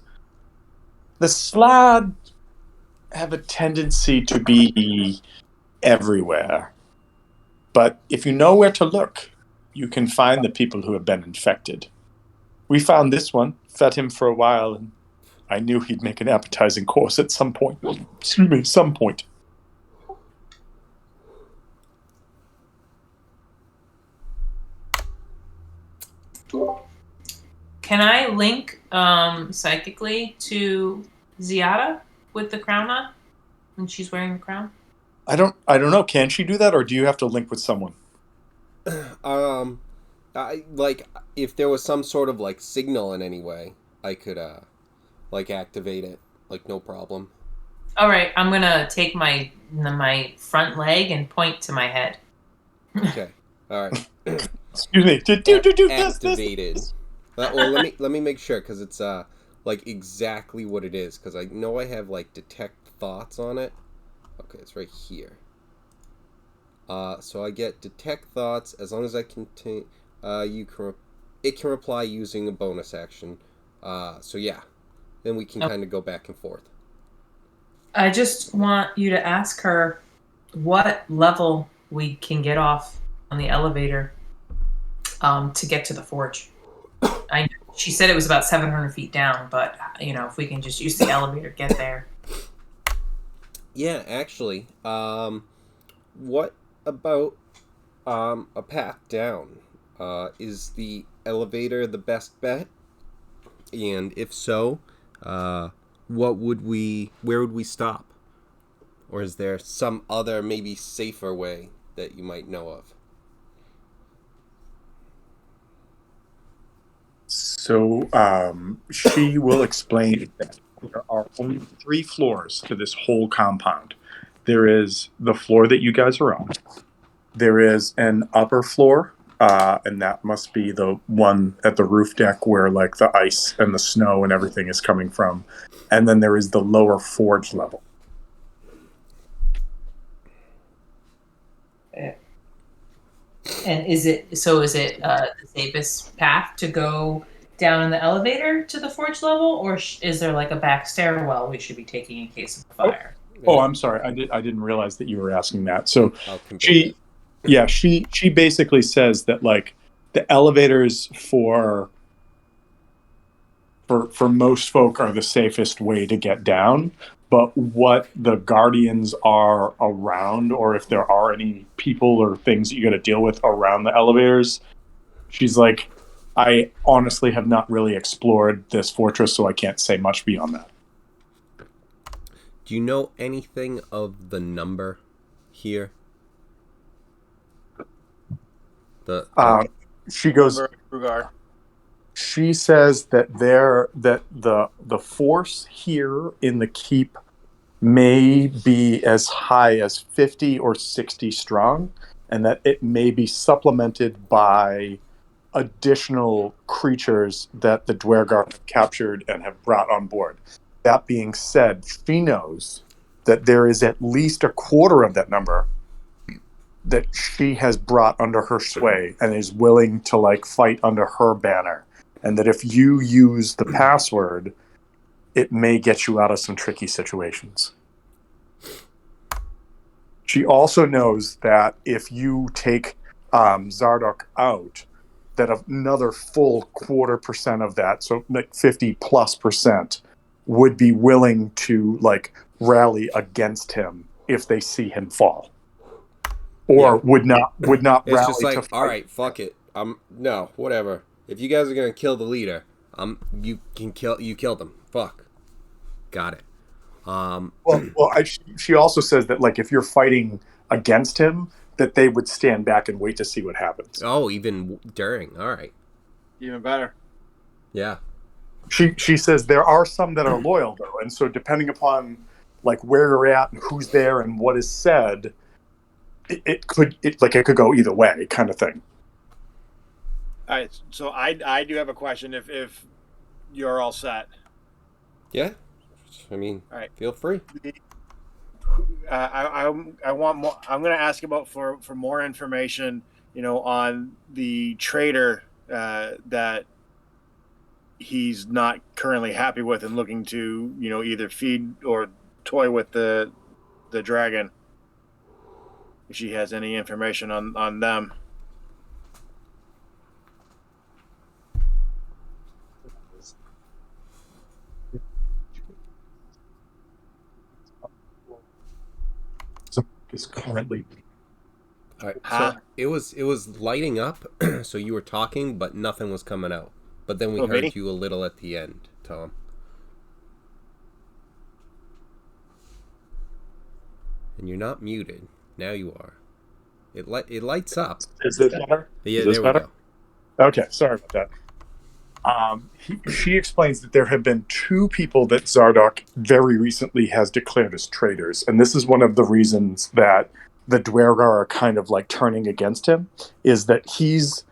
"The Slad have a tendency to be everywhere. But if you know where to look, you can find the people who have been infected. We found this one, fed him for a while, and I knew he'd make an appetizing course at some point. Excuse me, some point. Can I link psychically to Ziada with the crown on when she's wearing the crown? I don't know. Can she do that, or do you have to link with someone? I like if there was some sort of like signal in any way, I could like activate it, like no problem. All right, I'm gonna take my front leg and point to my head. Okay, all right. Excuse me. Activated. Well, let me make sure because it's like exactly what it is because I know I have like detect thoughts on it. Okay, it's right here. So I get detect thoughts as long as I contain. It can reply using a bonus action. So yeah, then we can kind of go back and forth. I just want you to ask her what level we can get off on the elevator to get to the forge. She said it was about 700 feet down, but if we can just use the elevator to get there. Yeah, actually, what about a path down? Is the elevator the best bet? And if so, where would we stop? Or is there some other, maybe safer way that you might know of? So she will explain that there are only 3 floors to this whole compound. There is the floor that you guys are on. There is an upper floor, and that must be the one at the roof deck where like the ice and the snow and everything is coming from. And then there is the lower forge level. And is it the safest path to go down in the elevator to the forge level, or is there like a back stairwell we should be taking in case of a fire? Oh, I'm sorry. I didn't realize that you were asking that. So she basically says that like the elevators for most folk are the safest way to get down, but what the guardians are around, or if there are any people or things that you got to deal with around the elevators, she's like, I honestly have not really explored this fortress, so I can't say much beyond that. Do you know anything of the number here? She goes. She says that the force here in the keep may be as high as 50 or 60 strong, and that it may be supplemented by additional creatures that the Dwergar have captured and have brought on board. That being said, she knows that there is at least a quarter of that number that she has brought under her sway and is willing to like fight under her banner. And that if you use the password, it may get you out of some tricky situations. She also knows that if you take Zardok out, that another full 0.25% of that, so like 50+%, would be willing to like rally against him if they see him fall, or would not it's rally just like, to fight. All right, fuck it. No, whatever. If you guys are gonna kill the leader, you kill them. Fuck. Got it. She also says that like if you're fighting against him, that they would stand back and wait to see what happens. Oh, even during. All right. Even better. Yeah. She says there are some that are loyal though, and so depending upon like where you're at and who's there and what is said, it could go either way, kind of thing. All right, so I do have a question. If you're all set, yeah. I mean, all right. Feel free. I want more. I'm going to ask about for more information, on the trader that he's not currently happy with and looking to, either feed or toy with the dragon. If she has any information on them. is currently. All right. Huh? So it was lighting up, so you were talking, but nothing was coming out. But then we Oh, heard me? you a little at the end, Tom. And you're not muted. Now you are. It lights up. Is this better? Yeah, Is this there we better? go. Okay, sorry about that. She explains that there have been two people that Zardoc very recently has declared as traitors, and this is one of the reasons that the Dwergar are kind of like turning against him. Is that he's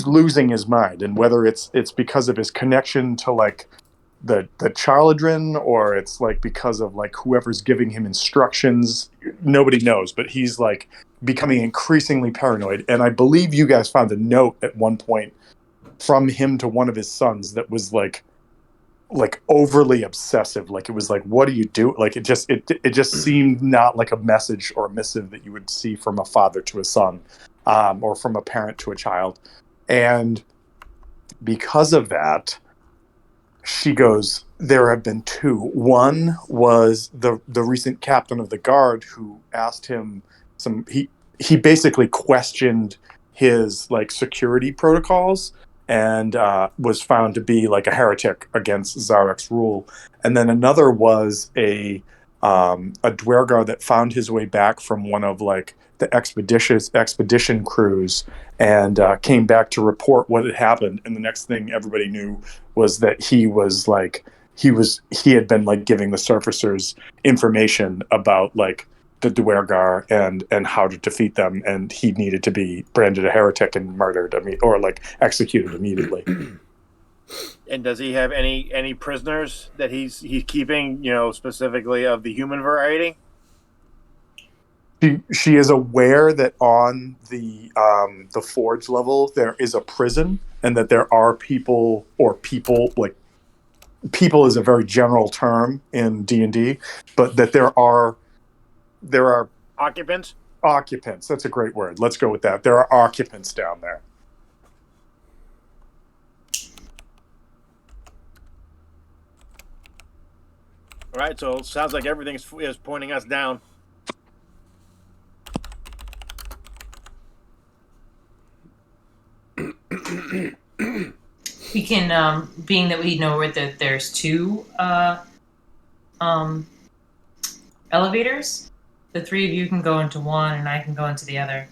losing his mind, and whether it's because of his connection to like the Charladrin, or it's like because of like whoever's giving him instructions, nobody knows. But he's like becoming increasingly paranoid, and I believe you guys found a note at one point from him to one of his sons that was like overly obsessive. Like it was like, what do you do? Like it just seemed not like a message or a missive that you would see from a father to a son, or from a parent to a child. And because of that, she goes, there have been two. One was the recent captain of the guard who asked him some. He basically questioned his like security protocols, and was found to be like a heretic against Zarek's rule. And then another was a Dwergar that found his way back from one of like the expedition crews, and came back to report what had happened. And the next thing everybody knew was that he had been like giving the surfacers information about like the Duergar and how to defeat them, and he needed to be branded a heretic and murdered, or like executed immediately. And does he have any prisoners that he's keeping? Specifically of the human variety. She is aware that on the forge level there is a prison, and that there are people, or people like people is a very general term in D&D, but that there are Occupants. occupants. That's a great word. Let's go with that. There are occupants down there. All right, so it sounds like everything is pointing us down. We can, being that we know where there's two um, elevators, the three of you can go into one, and I can go into the other.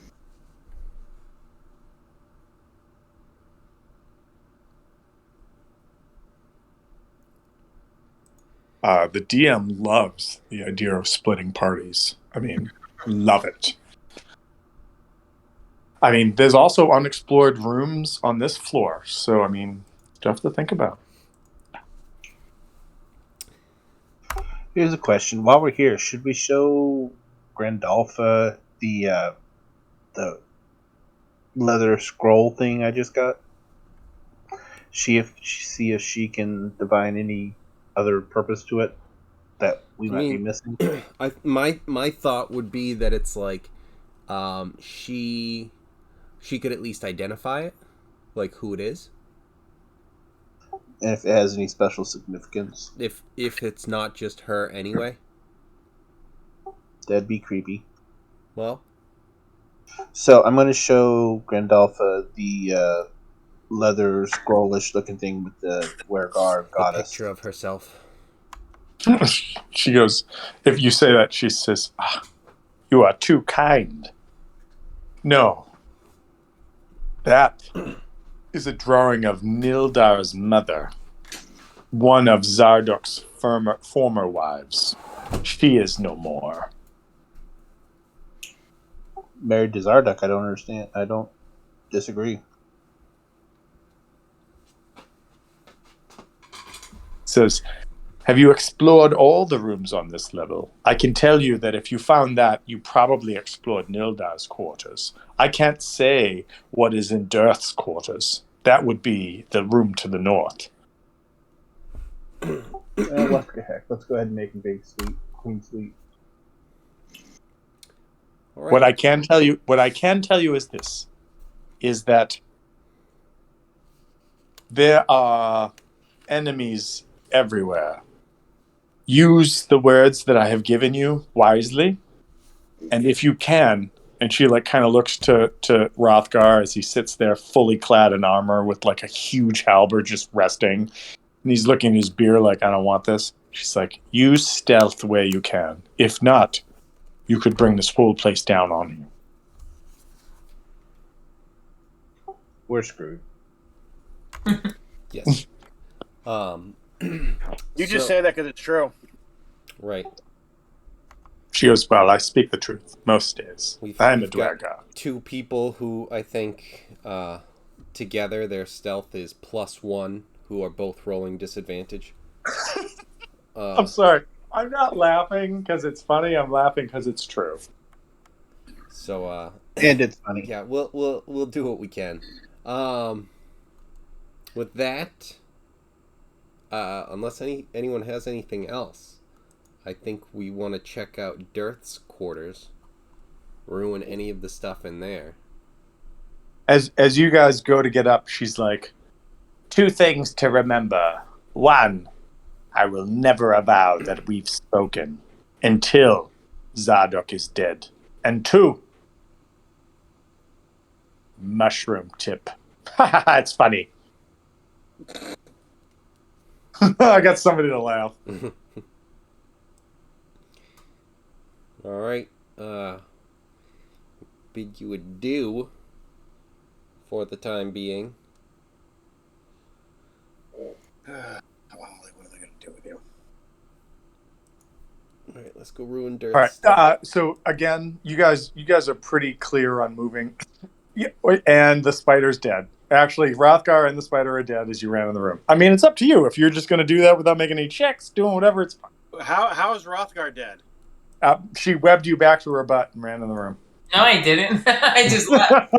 The DM loves the idea of splitting parties. I mean, love it. I mean, there's also unexplored rooms on this floor, so I mean, stuff to think about. Here's a question: while we're here, should we show Grandalfa the leather scroll thing I just got? See if she can divine any other purpose to it that we might be missing. My thought would be that it's like, she could at least identify it, like who it is. And if it has any special significance. If it's not just her anyway. That'd be creepy. Well. So I'm going to show Grandalfa the leather scrollish looking thing with the Wergar goddess. Picture of herself. She goes, if you say that, she says, you are too kind. No. That is a drawing of Nildar's mother, one of Zardok's former wives. She is no more. Married to Zardok, I don't understand. I don't disagree. Says, have you explored all the rooms on this level? I can tell you that if you found that, you probably explored Nildar's quarters. I can't say what is in Dirth's quarters. That would be the room to the north. What the heck? Let's go ahead and make a big suite, queen suite. Right. What I can tell you is this: is that there are enemies everywhere. Use the words that I have given you wisely, And if you can, and she like kind of looks to Rothgar as he sits there fully clad in armor with like a huge halberd just resting. And he's looking at his beer like, I don't want this. She's like, use stealth where you can. If not, you could bring this whole place down on you. We're screwed. Yes. You just say that because it's true. Right. She goes, well, I speak the truth most days. I'm a got dwerga. 2 people who I think together their stealth is +1, who are both rolling disadvantage. I'm sorry. I'm not laughing because it's funny. I'm laughing because it's true. So And it's funny. yeah, we'll do what we can. With that, unless anyone has anything else, I think we want to check out Dirth's quarters. Ruin any of the stuff in there. As you guys go to get up, she's like, 2 things to remember. 1, I will never avow that we've spoken until Zadok is dead. And 2, mushroom tip. It's funny. I got somebody to laugh. All right. Bid you adieu for the time being. What are they going to do with you? All right, let's go ruin Dirth's All right. stuff. So again, you guys are pretty clear on moving. Yeah, and the spider's dead. Actually, Rothgar and the spider are dead as you ran in the room. I mean, it's up to you. If you're just going to do that without making any checks, doing whatever, it's fine. How is Rothgar dead? She webbed you back to her butt and ran in the room. No, I didn't. I just left.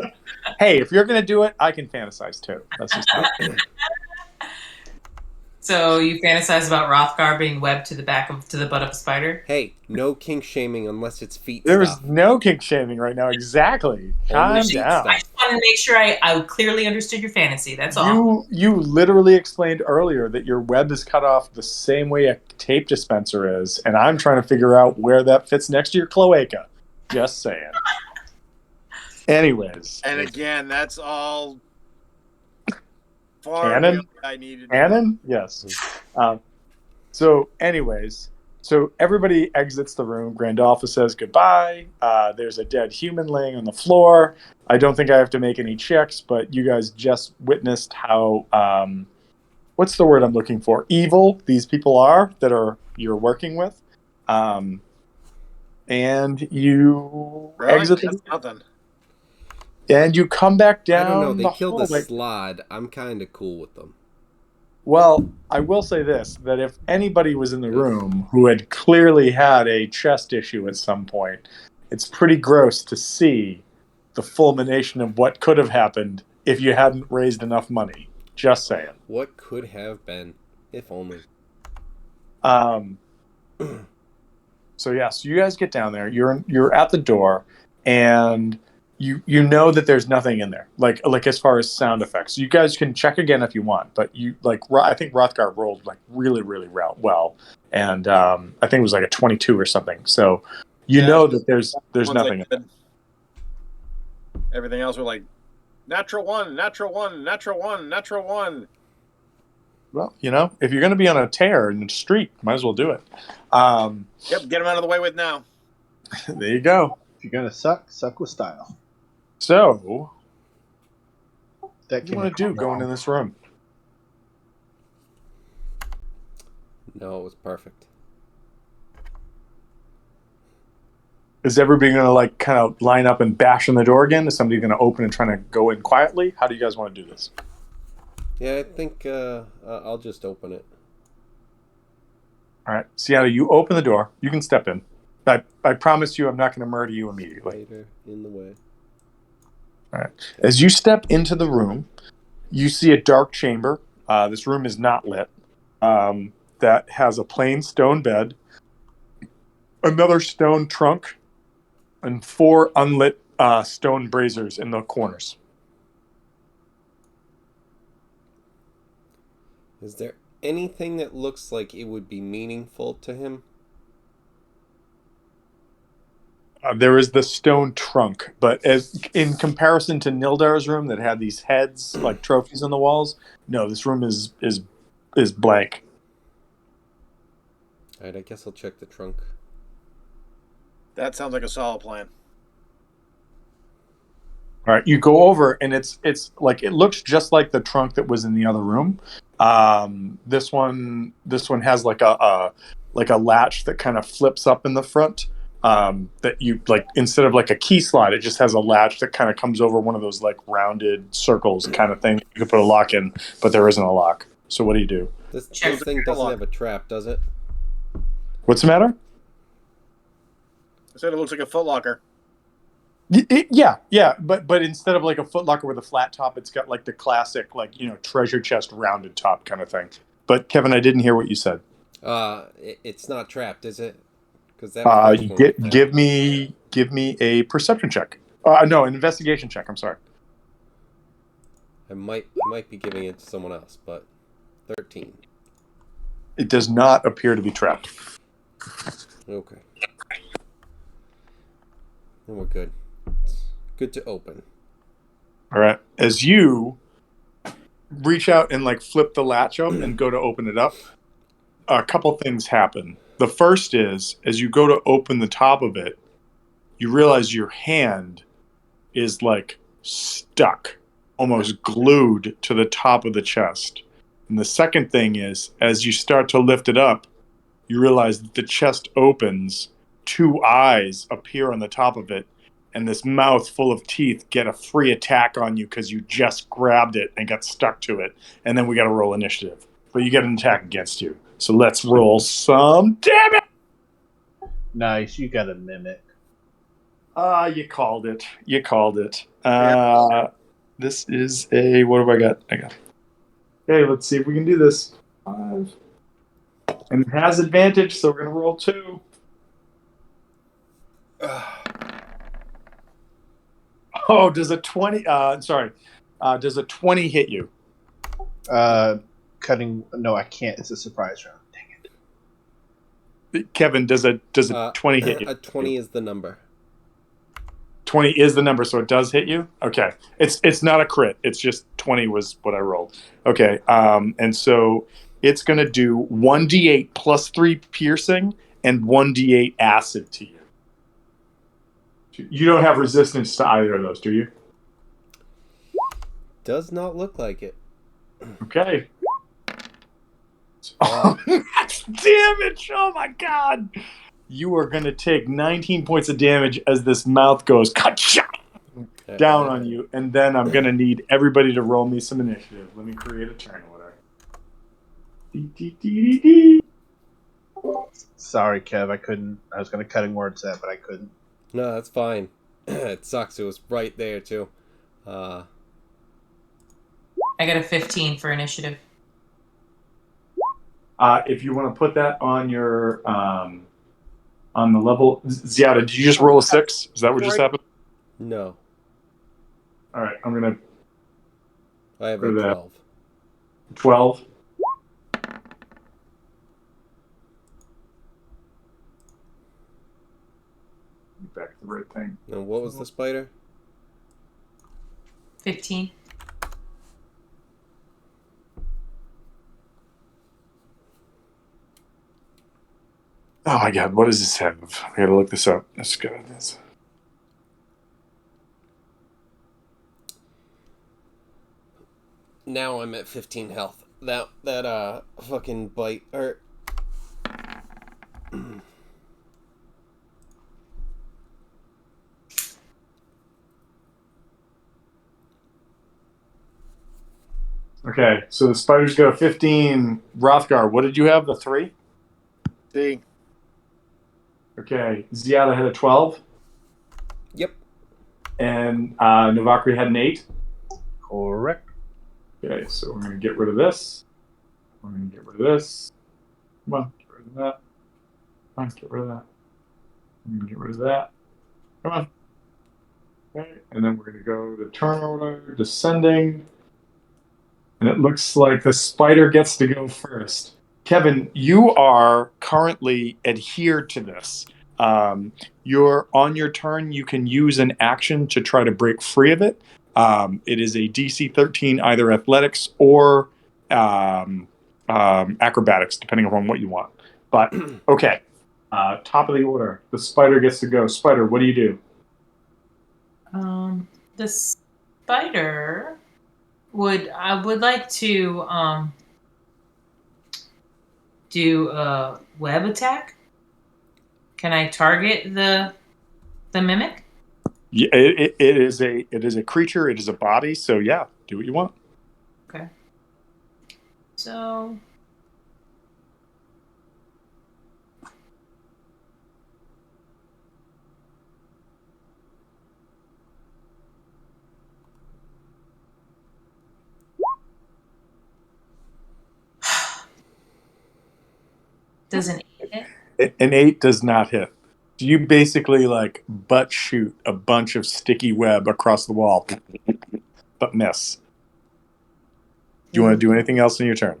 Hey, if you're going to do it, I can fantasize too. That's just me. So you fantasize about Rothgar being webbed to the butt of a spider? Hey, no kink shaming unless it's feet There is stuff. no kink shaming right now. Exactly. Only Calm feet down. I just wanted to make sure I clearly understood your fantasy. That's all. You literally explained earlier that your web is cut off the same way a tape dispenser is, and I'm trying to figure out where that fits next to your cloaca. Just saying. Anyways. And again, that's all far Canon? beyond what I needed. Canon? Yes. So everybody exits the room. Grandolpha says goodbye. There's a dead human laying on the floor. I don't think I have to make any checks, but you guys just witnessed how what's the word I'm looking for? Evil these people are that you're working with. And you Really? exit That's nothing. and you come back down. I don't know. They the killed a hallway. slod. I'm kind of cool with them. Well, I will say this, that if anybody was in the room who had clearly had a chest issue at some point, it's pretty gross to see the fulmination of what could have happened if you hadn't raised enough money. Just saying. What could have been, if only. So you guys get down there. You're at the door, and you know that there's nothing in there. Like as far as sound effects, you guys can check again if you want. But I think Rothgar rolled like really really well, and I think it was like a 22 or something. So know that there's nothing in there. Everything else were like natural one, natural one, natural one, natural one. Well, if you're going to be on a tear in the street, might as well do it. Yep, get them out of the way with now. There you go. If you're gonna suck with style. So, That what do you want to do going in this room? No, it was perfect. Is everybody going to like kind of line up and bash on the door again? Is somebody going to open and trying to go in quietly? How do you guys want to do this? Yeah, I think I'll just open it. All right, Seattle, you open the door. You can step in. I promise you I'm not going to murder you immediately. Later in the way. All right. As you step into the room, you see a dark chamber. This room is not lit. That has a plain stone bed, another stone trunk, and 4 unlit stone braziers in the corners. Is there anything that looks like it would be meaningful to him? There is the stone trunk, but as in comparison to Nildar's room that had these heads like trophies on the walls, no, this room is blank. All right, I guess I'll check the trunk. That sounds like a solid plan. All right, you go over, and it's like it looks just like the trunk that was in the other room. This one has like a latch that kind of flips up in the front. That you like instead of like a key slot, it just has a latch that kind of comes over one of those like rounded circles kind of thing. You can put a lock in, but there isn't a lock. So what do you do? This Check thing the doesn't lock. have a trap, does it? What's the matter? I said it looks like a footlocker. Yeah, but instead of like a footlocker with a flat top, it's got like the classic like treasure chest rounded top kind of thing. But Kevin, I didn't hear what you said. It's not trapped, is it? Because that was the first one we found. Give me a perception check. No, an investigation check. I'm sorry. I might be giving it to someone else, but 13. It does not appear to be trapped. Okay. Then we're good. It's good to open. All right. As you reach out and like flip the latch up and go to open it up, a couple things happen. The first is, as you go to open the top of it, you realize your hand is like stuck, almost glued to the top of the chest. And the second thing is, as you start to lift it up, you realize that the chest opens, two eyes appear on the top of it, and this mouth full of teeth get a free attack on you because you just grabbed it and got stuck to it. And then we got to roll initiative. But you get an attack against you. So let's roll some damage! Nice, you got a mimic. You called it. This is a... What have I got? Okay, let's see if we can do this. 5. And it has advantage, so we're going to roll 2. Oh, does a 20... does a 20 hit you? Cutting. No, I can't. It's a surprise round. Dang it. Kevin, does a 20 hit you? A 20 is the number. 20 is the number, so it does hit you? Okay. It's not a crit. It's just 20 was what I rolled. Okay. And so it's going to do 1d8 plus 3 piercing and 1d8 acid to you. You don't have resistance to either of those, do you? Does not look like it. Okay. Oh, max damage! Oh my god! You are going to take 19 points of damage as this mouth goes ka-cha! Down on you, and then I'm going to need everybody to roll me some initiative. Let me create a turn order. Sorry, Kev. I couldn't. I was going to cutting words that, but I couldn't. No, that's fine. It sucks. It was right there, too. I got a 15 for initiative. If you want to put that on your on the level, Ziada, did you just roll a 6? Is that what just happened? No. All right, I'm gonna. I have a 12. 12. Back to the right thing. And what was the spider? 15. Oh my god, what does this have? I gotta look this up. Let's go with this. Now I'm at 15 health. That fucking bite hurt. Okay, so the spiders go 15. Rothgar, what did you have? The 3? See, Okay, Ziada had a 12. Yep. And Novakri had an 8. Correct. Okay, so we're going to get rid of this. We're going to get rid of this. Come on, get rid of that. Come on, get rid of that. I'm going to get rid of that. Come on. Okay, and then we're going to go to turn order, descending. And it looks like the spider gets to go first. Kevin, you are currently adhered to this. You're on your turn. You can use an action to try to break free of it. It is a DC 13, either athletics or acrobatics, depending upon what you want. But okay, top of the order. The spider gets to go. Spider, what do you do? The spider I would like to do a web attack. Can I target the mimic? Yeah, it is a creature. It is a body. So yeah, do what you want. Okay. So does an 8 hit? An 8 does not hit. So you basically like butt shoot a bunch of sticky web across the wall, but miss. Do you want to do anything else in your turn?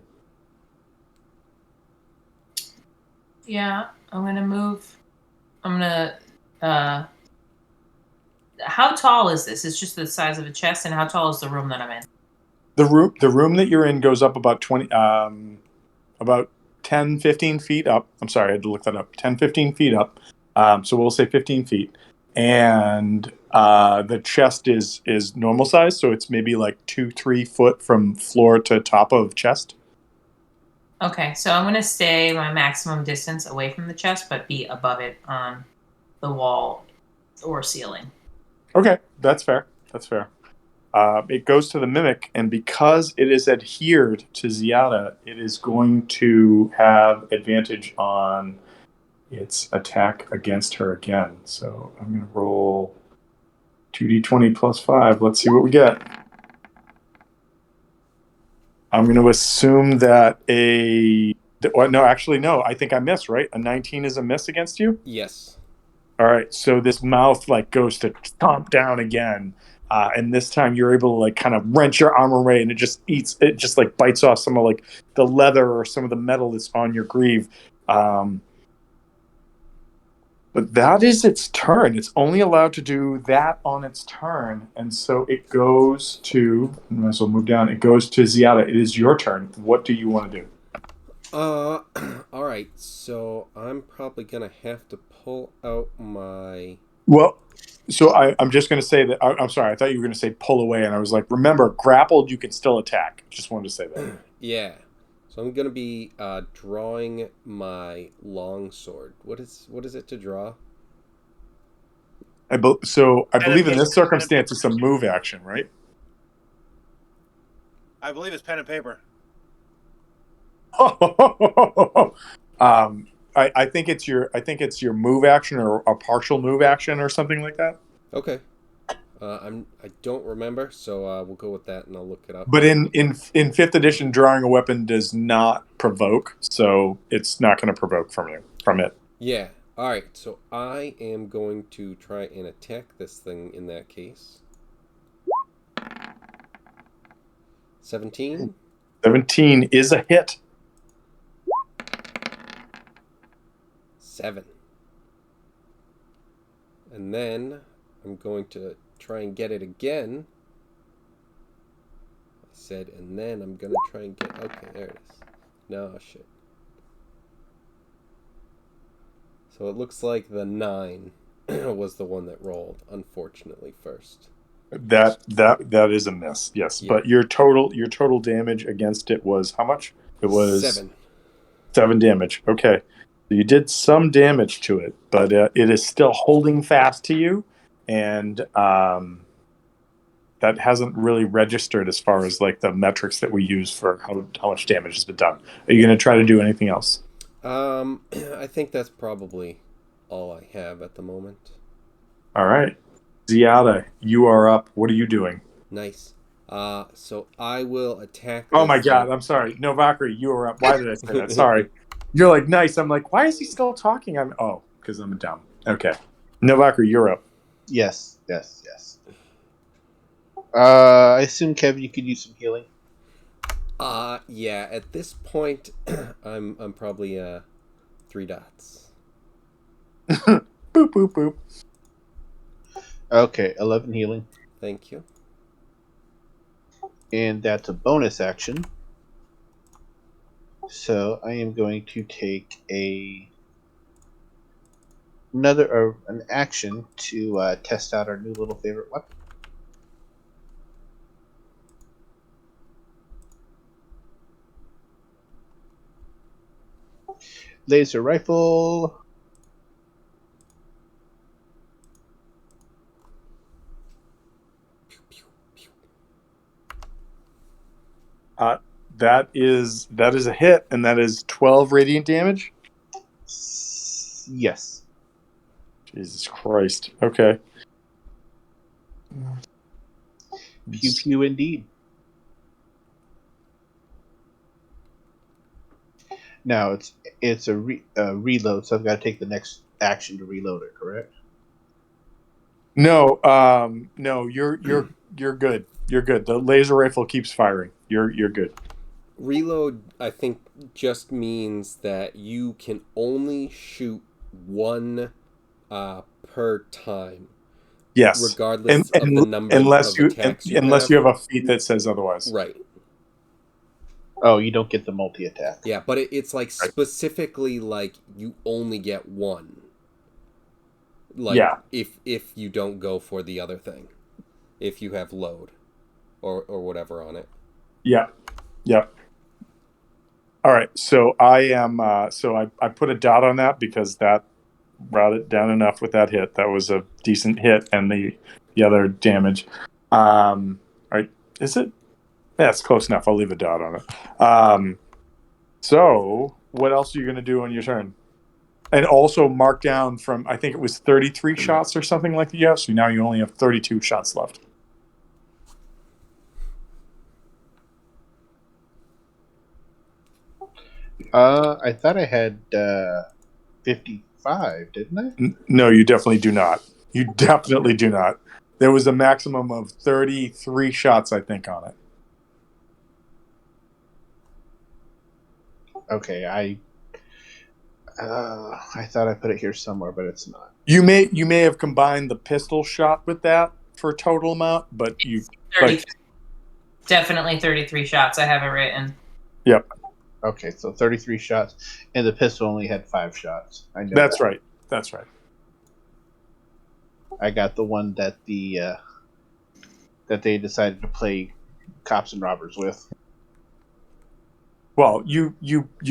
Yeah, I'm gonna move. I'm gonna. How tall is this? It's just the size of a chest, and how tall is the room that I'm in? The room that you're in goes up about 20 about 10 15 feet up. I'm sorry, I had to look that up. 10 15 feet up. So we'll say 15 feet. And the chest is normal size, so it's maybe like 2-3 foot from floor to top of chest. Okay, so I'm gonna stay my maximum distance away from the chest, but be above it on the wall or ceiling. Okay, that's fair. That's fair. It goes to the mimic, and because it is adhered to Ziada, it is going to have advantage on its attack against her again. So I'm going to roll 2d20 plus 5. Let's see what we get. I'm going to assume that no, actually, no. I think I missed, right? A 19 is a miss against you? Yes. All right, so this mouth like goes to stomp down again, and this time you're able to like kind of wrench your arm away, and it just like bites off some of like the leather or some of the metal that's on your greave. But that is its turn. It's only allowed to do that on its turn, and so it goes to. I might as well move down. It goes to Ziada. It is your turn. What do you want to do? All right. So I'm probably gonna have to pull out my. Well, so I'm just going to say that. I'm sorry. I thought you were going to say pull away, and I was like, remember, grappled, you can still attack. Just wanted to say that. Yeah. So I'm gonna be drawing my long sword. What is it to draw? I believe in paper. this circumstance, it's a move action, right? I believe it's pen and paper. I think it's your move action or a partial move action or something like that. Okay. I don't remember, so we'll go with that, and I'll look it up. But in fifth edition, drawing a weapon does not provoke, so it's not going to provoke from it. Yeah. All right. So I am going to try and attack this thing in that case. 17. 17 is a hit. 7. And then I'm going to try and get it again. I said, and then I'm going to try and get... Okay, there it is. No, shit. So it looks like the 9 was the one that rolled, unfortunately, first. That is a miss. Yes, yeah. But your total damage against it was how much? It was 7. 7 damage. Okay, so you did some damage to it, but it is still holding fast to you, and that hasn't really registered as far as like the metrics that we use for how much damage has been done. Are you going to try to do anything else? I think that's probably all I have at the moment. All right. Ziada, you are up. What are you doing? Nice. So I will attack. Oh my god, I'm sorry. No, Valkyrie, you are up. Why did I say that? Sorry. You're like, nice. I'm like, why is he still talking? Because I'm dumb. Okay. No, Valkyrie, you're up. Yes. I assume, Kev, you could use some healing. Yeah. At this point, I'm probably 3 dots. Boop, boop, boop. Okay, 11 healing. Thank you. And that's a bonus action. So I am going to take an action to test out our new little favorite weapon. Laser rifle. That is a hit, and that is 12 radiant damage. Yes. Jesus Christ. Okay. Pew pew indeed. Now it's a reload, so I've got to take the next action to reload it. Correct? No, no, you're good. You're good. The laser rifle keeps firing. You're good. Reload, I think, just means that you can only shoot one per time, Yes. regardless of the number unless of you attacks you unless have. you have a feat that says otherwise. Right. Oh, you don't get the multi attack. Yeah, but it's like specifically like you only get one. Like Yeah. if you don't go for the other thing, if you have load, or whatever on it. Yeah. Yeah. All right. So I am. I put a dot on that because that brought it down enough with that hit. That was a decent hit, and the other damage. All right. Is it? Yeah, it's close enough. I'll leave a dot on it. So what else are you going to do on your turn? And also mark down from, I think it was 33 shots or something like that. Yeah, so now you only have 32 shots left. I thought I had 55, didn't I? No, you definitely do not. You definitely do not. There was a maximum of 33 shots, I think, on it. Okay, I thought I put it here somewhere, but it's not. You may have combined the pistol shot with that for a total amount, but you 30, definitely 33 shots. I have it written. Yep. Okay, so 33 shots, and the pistol only had 5 shots. I know That's that. right. That's right. I got the one that that they decided to play cops and robbers with. Well, you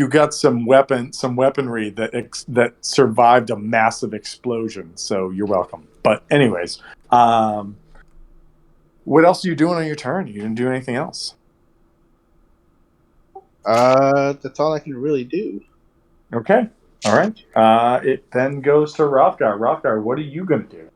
got some weaponry that survived a massive explosion, so you're welcome. But anyways, what else are you doing on your turn? You didn't do anything else. That's all I can really do. Okay. All right. It then goes to Rothgar. Rothgar, what are you going to do?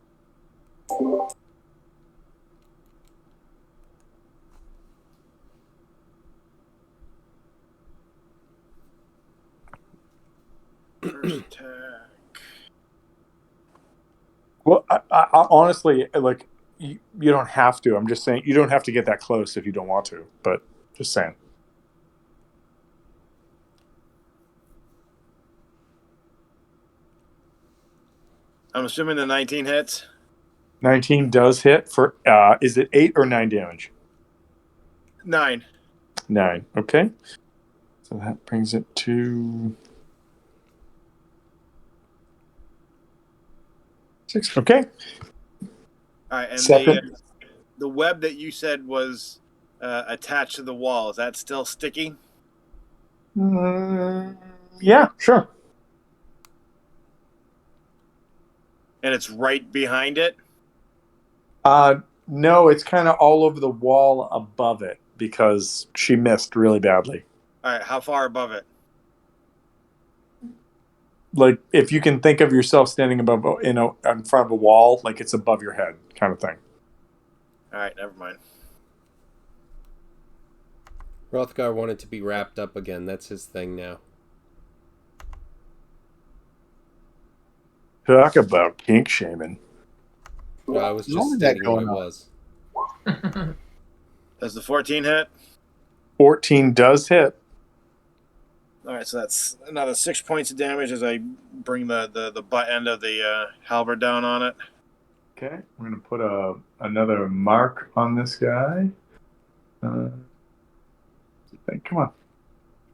First attack. Well, I honestly, like, you don't have to. I'm just saying you don't have to get that close if you don't want to. But just saying. I'm assuming the 19 hits. 19 does hit for. Is it 8 or 9 damage? 9. 9. Okay. So that brings it to 6. Okay. All right, and Second. the web that you said was attached to the wall, is that still sticky? Yeah, sure. And it's right behind it? No, it's kind of all over the wall above it because she missed really badly. All right, how far above it? Like, if you can think of yourself standing above, in front of a wall, like it's above your head, kind of thing. All right, never mind. Rothgar wanted to be wrapped up again. That's his thing now. Talk about kink shaming. No, I was just Only that stating what it going on. was. Does the 14 hit? 14 does hit. All right, so that's another 6 points of damage as I bring the butt end of the halberd down on it. Okay, we're gonna put another mark on this guy. Come on,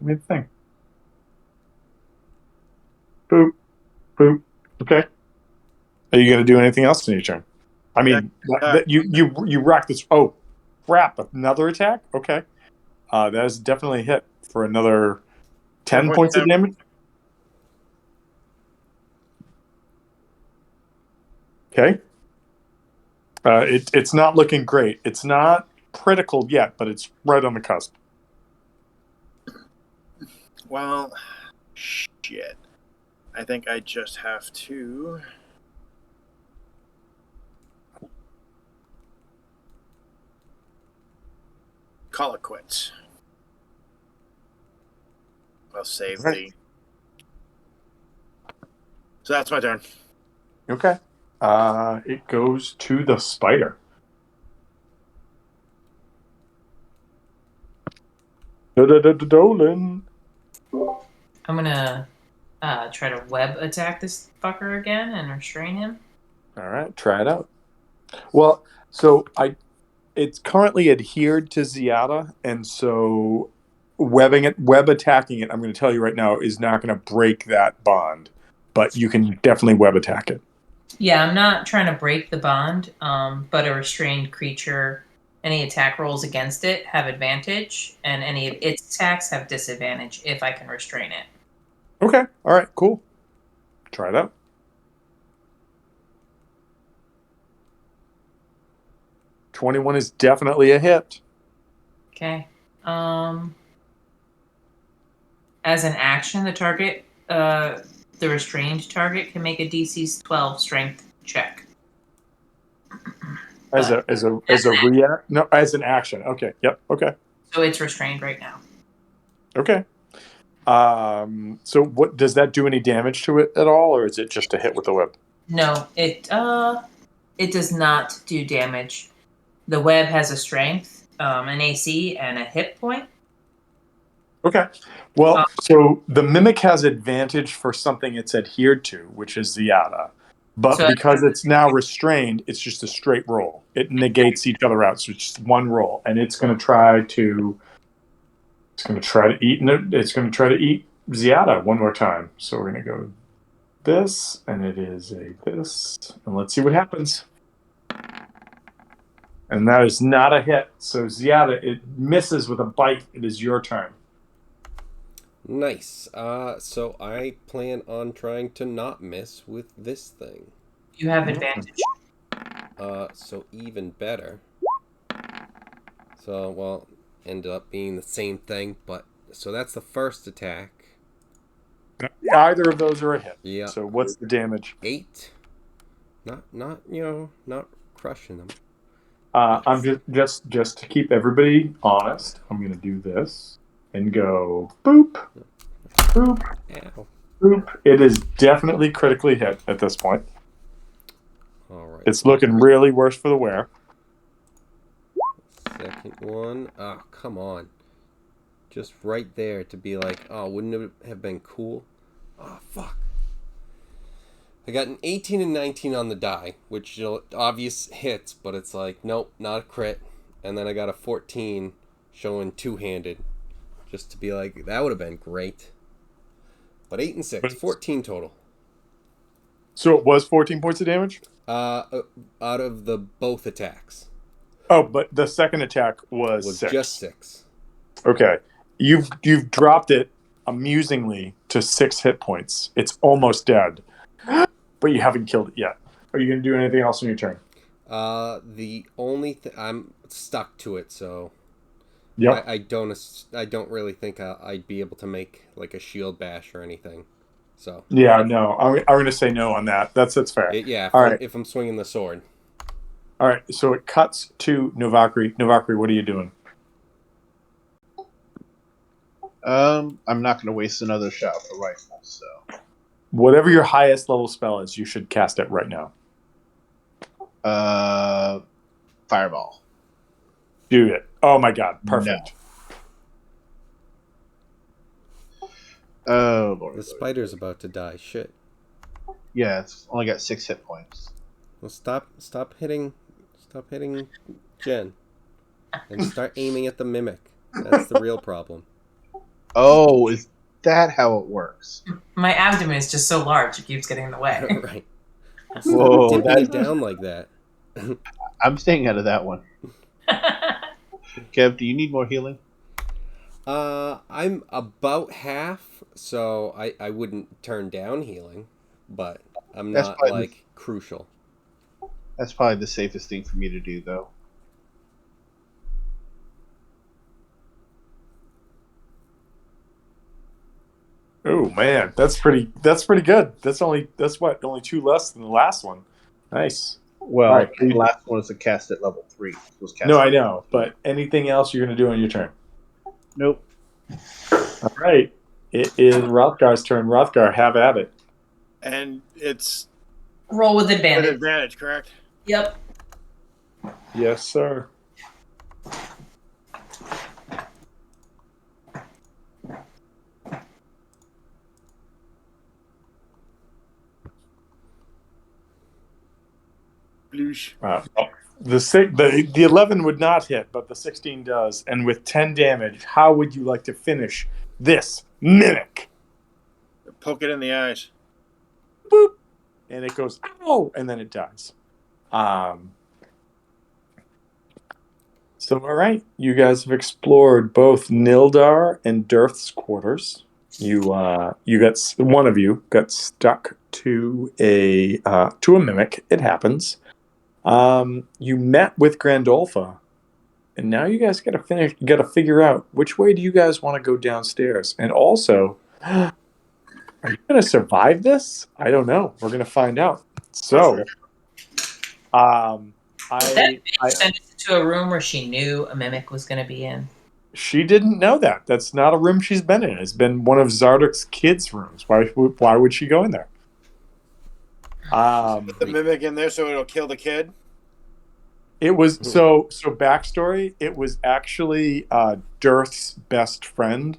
give me the thing. Boop, boop. Okay. Are you gonna do anything else in your turn? I mean, you rock this. Oh, crap! Another attack. Okay, that is definitely a hit for another 10 points of damage. Okay. It's not looking great. It's not critical yet, but it's right on the cusp. Well, shit. I think I just have to. Call it quits. I'll save the. So that's my turn. Okay. It goes to the spider. Dolan. I'm gonna try to web attack this fucker again and restrain him. All right, try it out. Well, so it's currently adhered to Ziada, and so web attacking it, I'm going to tell you right now, is not going to break that bond, but you can definitely web attack it. Yeah, I'm not trying to break the bond, but a restrained creature, any attack rolls against it have advantage, and any of its attacks have disadvantage if I can restrain it. Okay, all right, cool. Try it out. $21 is definitely a hit. Okay. As an action, the restrained target can make a DC 12 strength check. As a react? No, as an action. Okay. Yep. Okay. So it's restrained right now. Okay. So what does that do any damage to it at all, or is it just a hit with the web? No, it does not do damage. The web has a strength, an AC, and a hit point. Okay. Well, so the mimic has advantage for something it's adhered to, which is Ziada. But So because it's now restrained, it's just a straight roll. It negates each other out, so it's just one roll, and it's going to try to eat Ziada one more time. So we're going to go this, and it is a this, and let's see what happens. And that is not a hit. So Ziada, it misses with a bite. It is your turn. Nice. So I plan on trying to not miss with this thing. you have advantage. So even better. So, well, ended up being the same thing, but so that's the first attack. Either of those are a hit. Yeah. So what's the damage? 8. Not not crushing them. I'm just to keep everybody honest, I'm gonna do this and go boop, boop, Ow. boop. It is definitely critically hit at this point. All right. It's looking really worse for the wear. Second one. Oh, come on. Just right there to be like, oh, wouldn't it have been cool? Oh, fuck. I got an 18 and 19 on the die, which obvious hits, but it's like, nope, not a crit. And then I got a 14 showing two-handed, just to be like, that would have been great. But 8 and 6, 14 total. So it was 14 points of damage? Out of the both attacks. Oh, but the second attack was 6. Just 6. Okay. You've dropped it amusingly to 6 hit points. It's almost dead. But you haven't killed it yet. Are you going to do anything else on your turn? The only thing I'm stuck to it, so Yep. I don't really think I'd be able to make like a shield bash or anything. So yeah, no, I'm going to say no on that. That's fair. If I'm swinging the sword. All right, so it cuts to Novakri. Novakri, what are you doing? I'm not going to waste another shot for rifle, so. Whatever your highest level spell is, you should cast it right now. Fireball. Do it. Oh my god, perfect. Oh Lord. The spider's about to die. Shit. Yeah, it's only got 6 hit points. Well, stop hitting Jen, and start aiming at the mimic. That's the real problem. Oh, is that how it works? My abdomen is just so large; it keeps getting in the way. Right. Stop Whoa, dipping it that's- down like that. I'm staying out of that one. Kev, do you need more healing? I'm about half, so I wouldn't turn down healing, but I'm That's not fine. like crucial. That's probably the safest thing for me to do, though. Oh man, that's pretty good. That's what, only 2 less than the last one. Nice. Well, All right. the last one was a cast at level 3. It was cast No, at I know, level 2. but anything else you're going to do on your turn? Nope. All right. It is Rothgar's turn. Rothgar, have at it. And it's Roll with with advantage. advantage, correct? Yep. Yes, sir. Bloosh. Well, the 11 would not hit, but the 16 does. And with 10 damage, how would you like to finish this mimic? Poke it in the eyes. Boop, and it goes ow, and then it dies. So all right, you guys have explored both Nildar and Dirth's quarters. You got one of you got stuck to a mimic. It happens. You met with Grandolpha, and now you guys got to figure out which way do you guys want to go downstairs, and also, are you going to survive this? I don't know. We're going to find out. So, That I sent us into a room where she knew a mimic was going to be in. she didn't know that. That's not a room she's been in. It's been one of Zarduk's kids' rooms. Why would she go in there? Put the mimic in there so it'll kill the kid. It was so backstory. It was actually Dirth's best friend.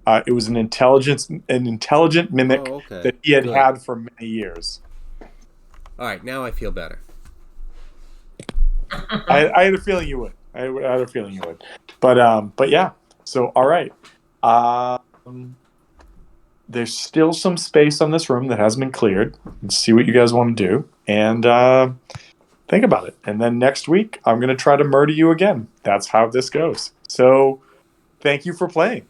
It was an intelligent mimic Oh, okay. that he had Good. had for many years. All right, now I feel better. I had a feeling you would. I had a feeling you would. But yeah. So all right. There's still some space on this room that hasn't been cleared. Let's see what you guys want to do, and think about it. And then next week, I'm going to try to murder you again. That's how this goes. So, thank you for playing.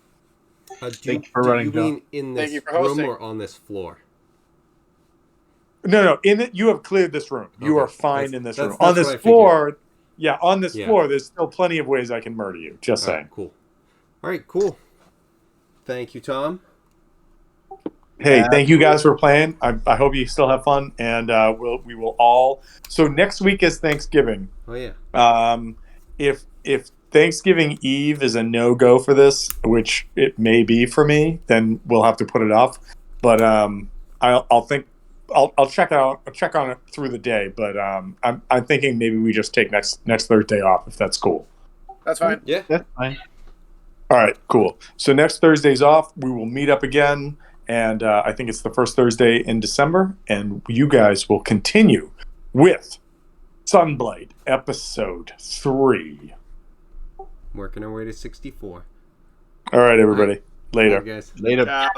Thank you for running, you John. mean in Thank this you for room hosting. or on this floor? No, in it, you have cleared this room. You Okay. are fine in this room. That's On what this I figured. floor, on this Yeah. floor, there's still plenty of ways I can murder you. Just All saying. right, cool. All right, cool. Thank you, Tom. Hey, thank you guys for playing. I hope you still have fun, and we will all. So next week is Thanksgiving. Oh yeah. If Thanksgiving Eve is a no-go for this, which it may be for me, then we'll have to put it off. But I'll check on it through the day. But I'm thinking maybe we just take next Thursday off if that's cool. That's fine. Yeah. That's fine. All right, cool. So next Thursday's off. We will meet up again, and I think it's the first Thursday in December, and you guys will continue with Sunblight episode 3. Working our way to 64. All right, everybody. Later. Bye, guys. Later. Ciao.